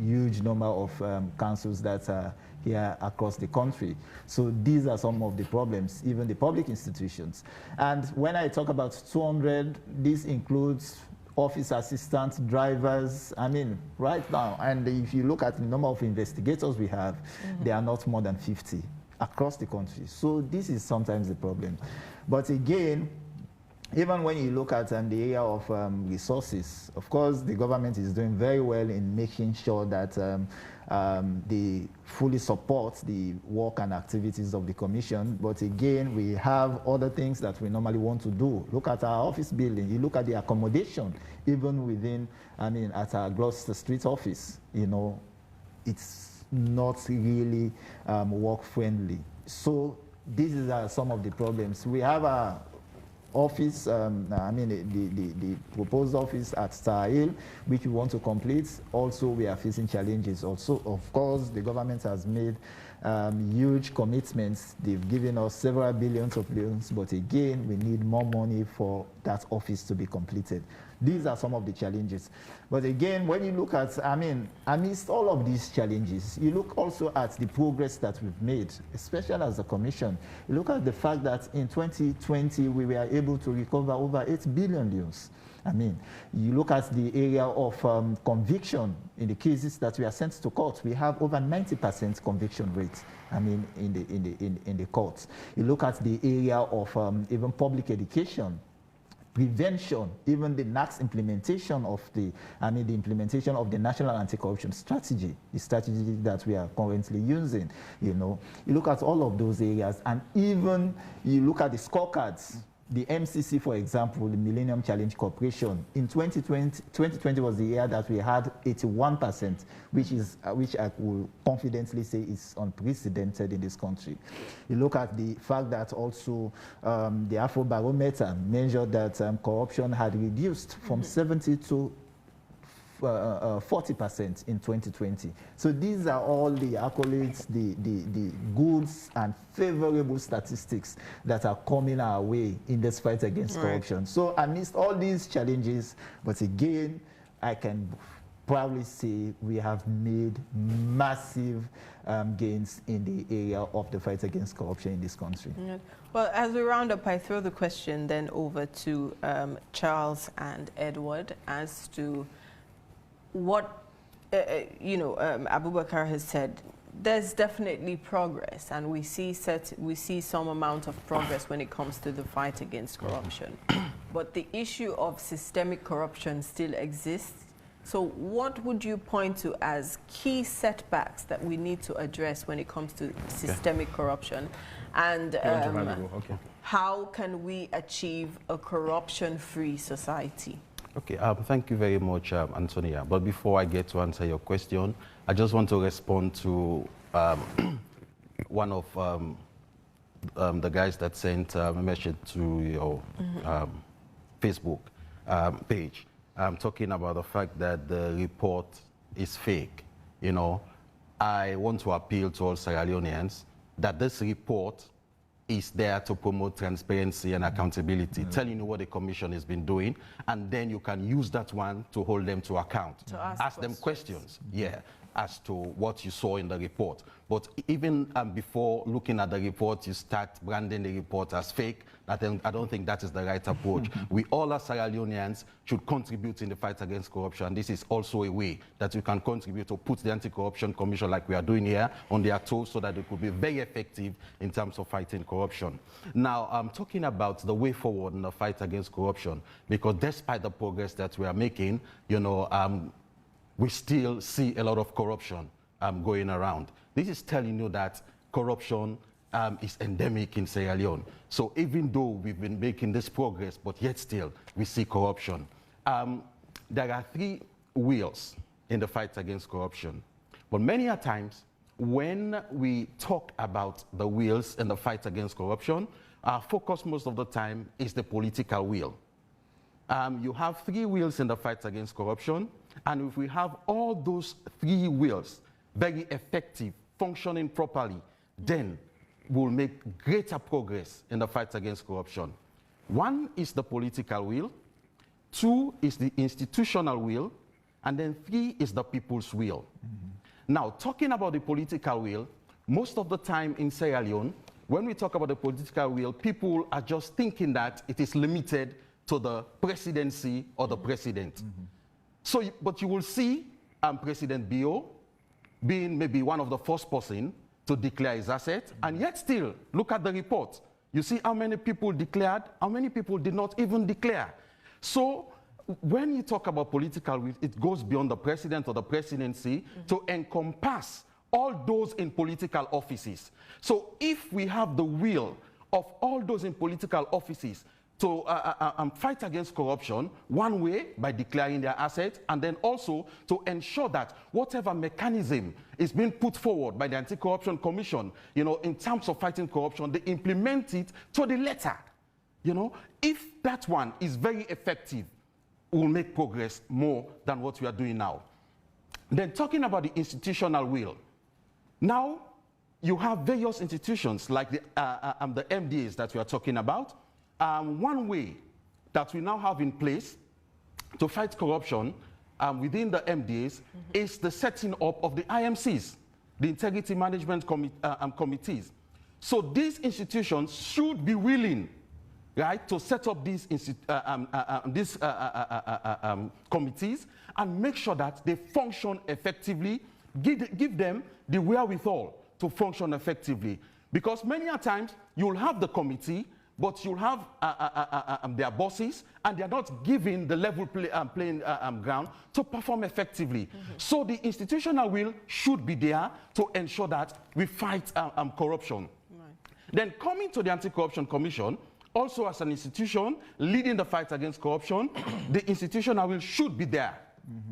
huge number of councils that are here across the country. So these are some of the problems, even the public institutions. And when I talk about 200, this includes office assistants, drivers, I mean, right now. And if you look at the number of investigators we have, they are not more than 50 across the country. So this is sometimes the problem. But again, even when you look at the area of resources, of course, the government is doing very well in making sure that they fully support the work and activities of the commission. But again, we have other things that we normally want to do. Look at our office building. You look at the accommodation, even within, I mean, at our Gloucester Street office, you know, it's not really work-friendly. So these are some of the problems. We have a office, I mean the proposed office at Star Hill, which we want to complete. Also, we are facing challenges. Also, of course, the government has made huge commitments. They've given us several billions of loans, but again, we need more money for that office to be completed. These are some of the challenges. But again, when you look at, I mean, amidst all of these challenges, you look also at the progress that we've made, especially as a commission. You look at the fact that in 2020, we were able to recover over 8 billion loans. I mean, you look at the area of conviction in the cases that we are sent to court, we have over 90% conviction rate. I mean, in the courts. You look at the area of even public education, prevention, even the next implementation of the, I mean, the implementation of the National Anti-Corruption Strategy, the strategy that we are currently using, you know. You look at all of those areas, and even you look at the scorecards. The MCC, for example, the Millennium Challenge Corporation, in 2020 was the year that we had 81%, which I will confidently say is unprecedented in this country. You look at the fact that also the Afrobarometer measured that corruption had reduced from 70 to 40% in 2020. So these are all the accolades, the goods and favorable statistics that are coming our way in this fight against corruption. So amidst all these challenges, but again, I can proudly say we have made massive gains in the area of the fight against corruption in this country. Yeah. Well, as we round up, I throw the question then over to Charles and Edward as to what, you know, Abubakar has said. There's definitely progress, and we see some amount of progress when it comes to the fight against corruption. But the issue of systemic corruption still exists. So what would you point to as key setbacks that we need to address when it comes to systemic corruption? And how can we achieve a corruption-free society? Okay, thank you very much, Antonia. But before I get to answer your question, I just want to respond to one of the guys that sent a message to your Facebook page, talking about the fact that the report is fake. You know, I want to appeal to all Sierra Leoneans that this report is there to promote transparency and accountability, telling you what the commission has been doing, and then you can use that one to hold them to account. To ask them questions, as to what you saw in the report. But even before looking at the report, you start branding the report as fake. I don't think that is the right approach. We all as Sierra Leoneans should contribute in the fight against corruption. This is also a way that we can contribute to put the Anti-Corruption Commission, like we are doing here, on their toes so that it could be very effective in terms of fighting corruption. Now, I'm talking about the way forward in the fight against corruption, because despite the progress that we are making, you know, we still see a lot of corruption going around. This is telling you that corruption is endemic in Sierra Leone. So even though we've been making this progress, but yet still we see corruption. There are 3 wheels in the fight against corruption. But many a times, when we talk about the wheels in the fight against corruption, our focus most of the time is the political wheel. You have 3 wheels in the fight against corruption, and if we have all those 3 wheels very effective, functioning properly, then we'll make greater progress in the fight against corruption. 1 is the political wheel, 2 is the institutional wheel, and then 3 is the people's will. Now, talking about the political will, most of the time in Sierra Leone, when we talk about the political will, people are just thinking that it is limited to the presidency or the president. So, but you will see President Bio being maybe one of the first person to declare his asset, and yet still, look at the report. You see how many people declared, how many people did not even declare. So, when you talk about political will, it goes beyond the president or the presidency to encompass all those in political offices. So if we have the will of all those in political offices to fight against corruption, one way by declaring their assets, and then also to ensure that whatever mechanism is being put forward by the Anti-Corruption Commission, you know, in terms of fighting corruption, they implement it to the letter. You know, if that one is very effective, will make progress more than what we are doing now. Then talking about the institutional will. Now, you have various institutions like the MDAs that we are talking about. One way that we now have in place to fight corruption within the MDAs is the setting up of the IMCs, the Integrity Management Committees. So these institutions should be willing, right, to set up these committees and make sure that they function effectively, give them the wherewithal to function effectively. Because many a times you'll have the committee, but you'll have their bosses, and they're not given the level playing ground to perform effectively. So the institutional will should be there to ensure that we fight corruption. Right. Then coming to the Anti-Corruption Commission, also as an institution leading the fight against corruption, the institutional will should be there.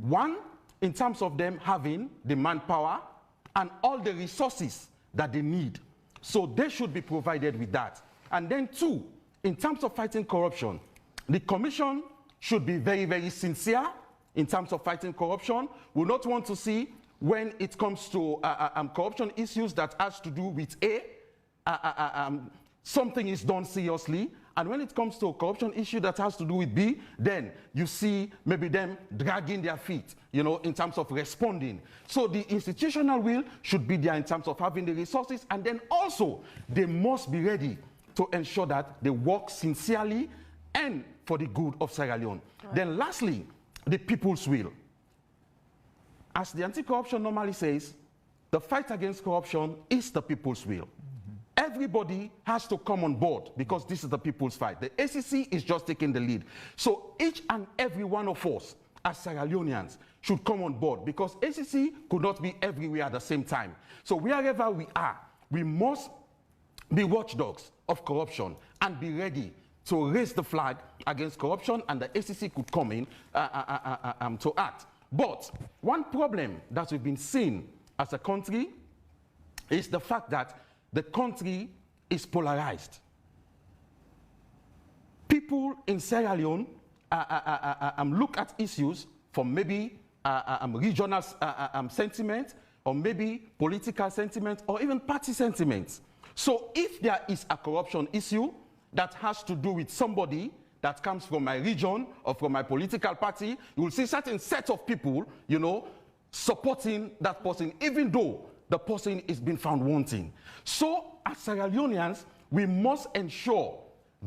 One, in terms of them having the manpower and all the resources that they need. So they should be provided with that. And then 2, in terms of fighting corruption, the commission should be very, very sincere in terms of fighting corruption. We not want to see when it comes to corruption issues that has to do with something is done seriously, and when it comes to a corruption issue that has to do with B, then you see maybe them dragging their feet, you know, in terms of responding. So the institutional will should be there in terms of having the resources, and then also they must be ready to ensure that they work sincerely and for the good of Sierra Leone. Right. Then lastly, the people's will. As the anti-corruption normally says, the fight against corruption is the people's will. Everybody has to come on board because this is the people's fight. The ACC is just taking the lead. So each and every one of us as Sierra Leoneans should come on board because ACC could not be everywhere at the same time. So wherever we are, we must be watchdogs of corruption and be ready to raise the flag against corruption, and the ACC could come in to act. But one problem that we've been seeing as a country is the fact that the country is polarized. People in Sierra Leone look at issues from maybe regional sentiment, or maybe political sentiment, or even party sentiments. So if there is a corruption issue that has to do with somebody that comes from my region or from my political party, you will see certain set of people, you know, supporting that person, even though the person is being found wanting. So as Sierra Leoneans, we must ensure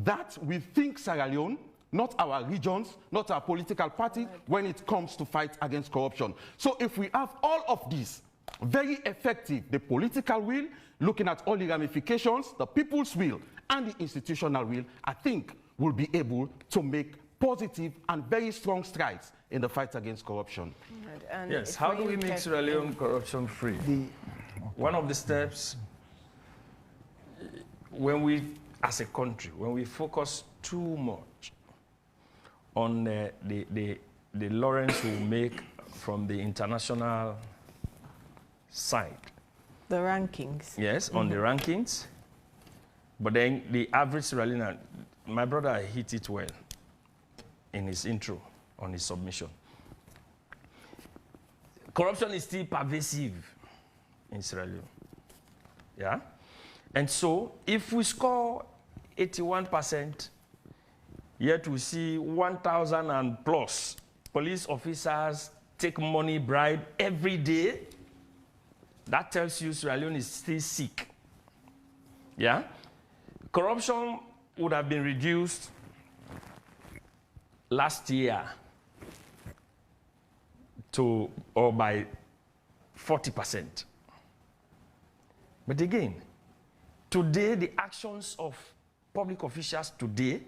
that we think Sierra Leone, not our regions, not our political party, when it comes to fight against corruption. So if we have all of these, very effective, the political will, looking at all the ramifications, the people's will, and the institutional will, I think we'll be able to make positive and very strong strides in the fight against corruption. And yes, how do we make Sierra Leone corruption-free? One of the steps, when we, as a country, when we focus too much on the lawrence we make from the international side. The rankings. Yes, on the rankings. But then the average Sierra Leonean, my brother hit it well in his intro, on his submission. Corruption is still pervasive in Sierra Leone. Yeah? And so, if we score 81%, yet we see 1,000 and plus police officers take money bribe every day, that tells you Sierra Leone is still sick. Yeah? Corruption would have been reduced last year or by 40%. But again, today, the actions of public officials today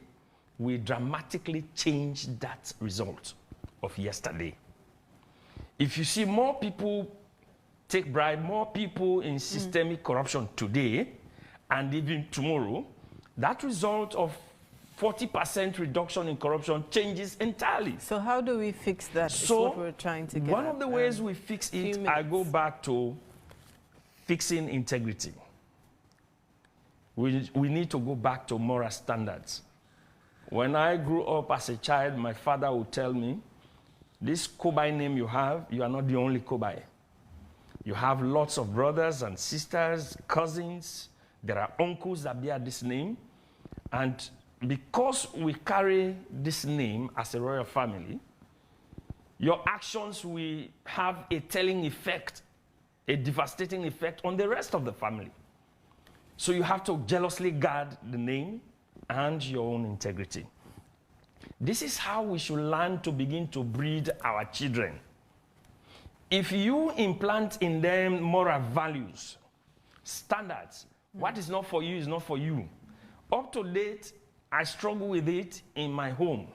will dramatically change that result of yesterday. If you see more people take bribe, more people in systemic corruption today, and even tomorrow, that result of 40% reduction in corruption changes entirely. So how do we fix that? So what we're trying to get one of the ways we fix it, I go back to fixing integrity. We need to go back to moral standards. When I grew up as a child, my father would tell me, this Kobai name you have, you are not the only Kobai. You have lots of brothers and sisters, cousins. There are uncles that bear this name. And because we carry this name as a royal family, your actions will have a telling effect, a devastating effect on the rest of the family. So you have to jealously guard the name and your own integrity. This is how we should learn to begin to breed our children. If you implant in them moral values, standards, what is not for you is not for you. Up to date, I struggle with it in my home.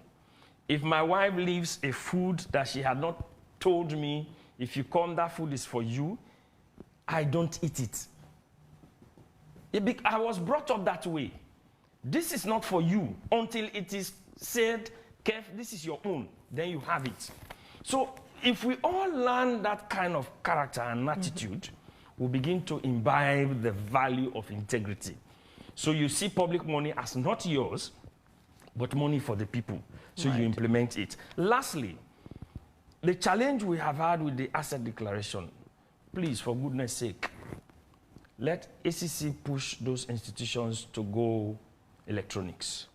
If my wife leaves a food that she had not told me, if you come, that food is for you, I don't eat it. I was brought up that way. This is not for you until it is said, Kev, this is your own, then you have it. So if we all learn that kind of character and attitude, we'll begin to imbibe the value of integrity. So you see public money as not yours, but money for the people. So you implement it. Lastly, the challenge we have had with the asset declaration, please, for goodness sake, let ACC push those institutions to go electronics.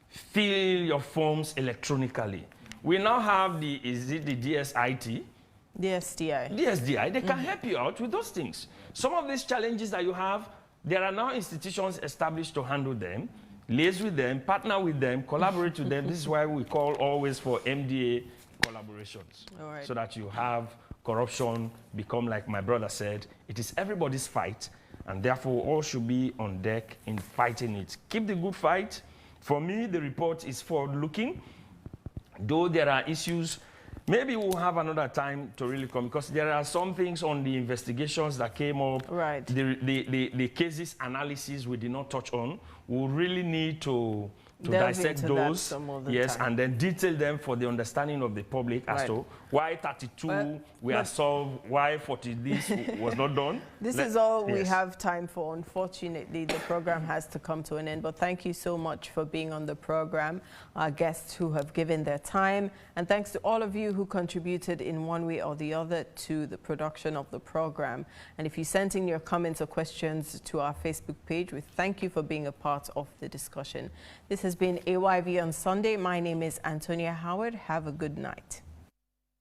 Fill your forms electronically. We now have the DSIT? DSDI. DSDI, they can help you out with those things. Some of these challenges that you have, there are now institutions established to handle them, liaise with them, partner with them, collaborate with them. This is why we call always for MDA collaborations. All right. So that you have corruption become, like my brother said, it is everybody's fight, and therefore all should be on deck in fighting it. Keep the good fight. For me, the report is forward-looking. Though there are issues, maybe we'll have another time to really come, because there are some things on the investigations that came up, right. the cases analysis we did not touch on. We'll really need to dissect those, yes, and then detail them for the understanding of the public as to why 32 were solved, why 40 this was not done. This is all we have time for. Unfortunately, the program has to come to an end, but thank you so much for being on the program, our guests who have given their time, and thanks to all of you who contributed in one way or the other to the production of the program. And if you sent in your comments or questions to our Facebook page, we thank you for being a part of the discussion. This has been AYV on Sunday. My name is Antonia Howard. Have a good night.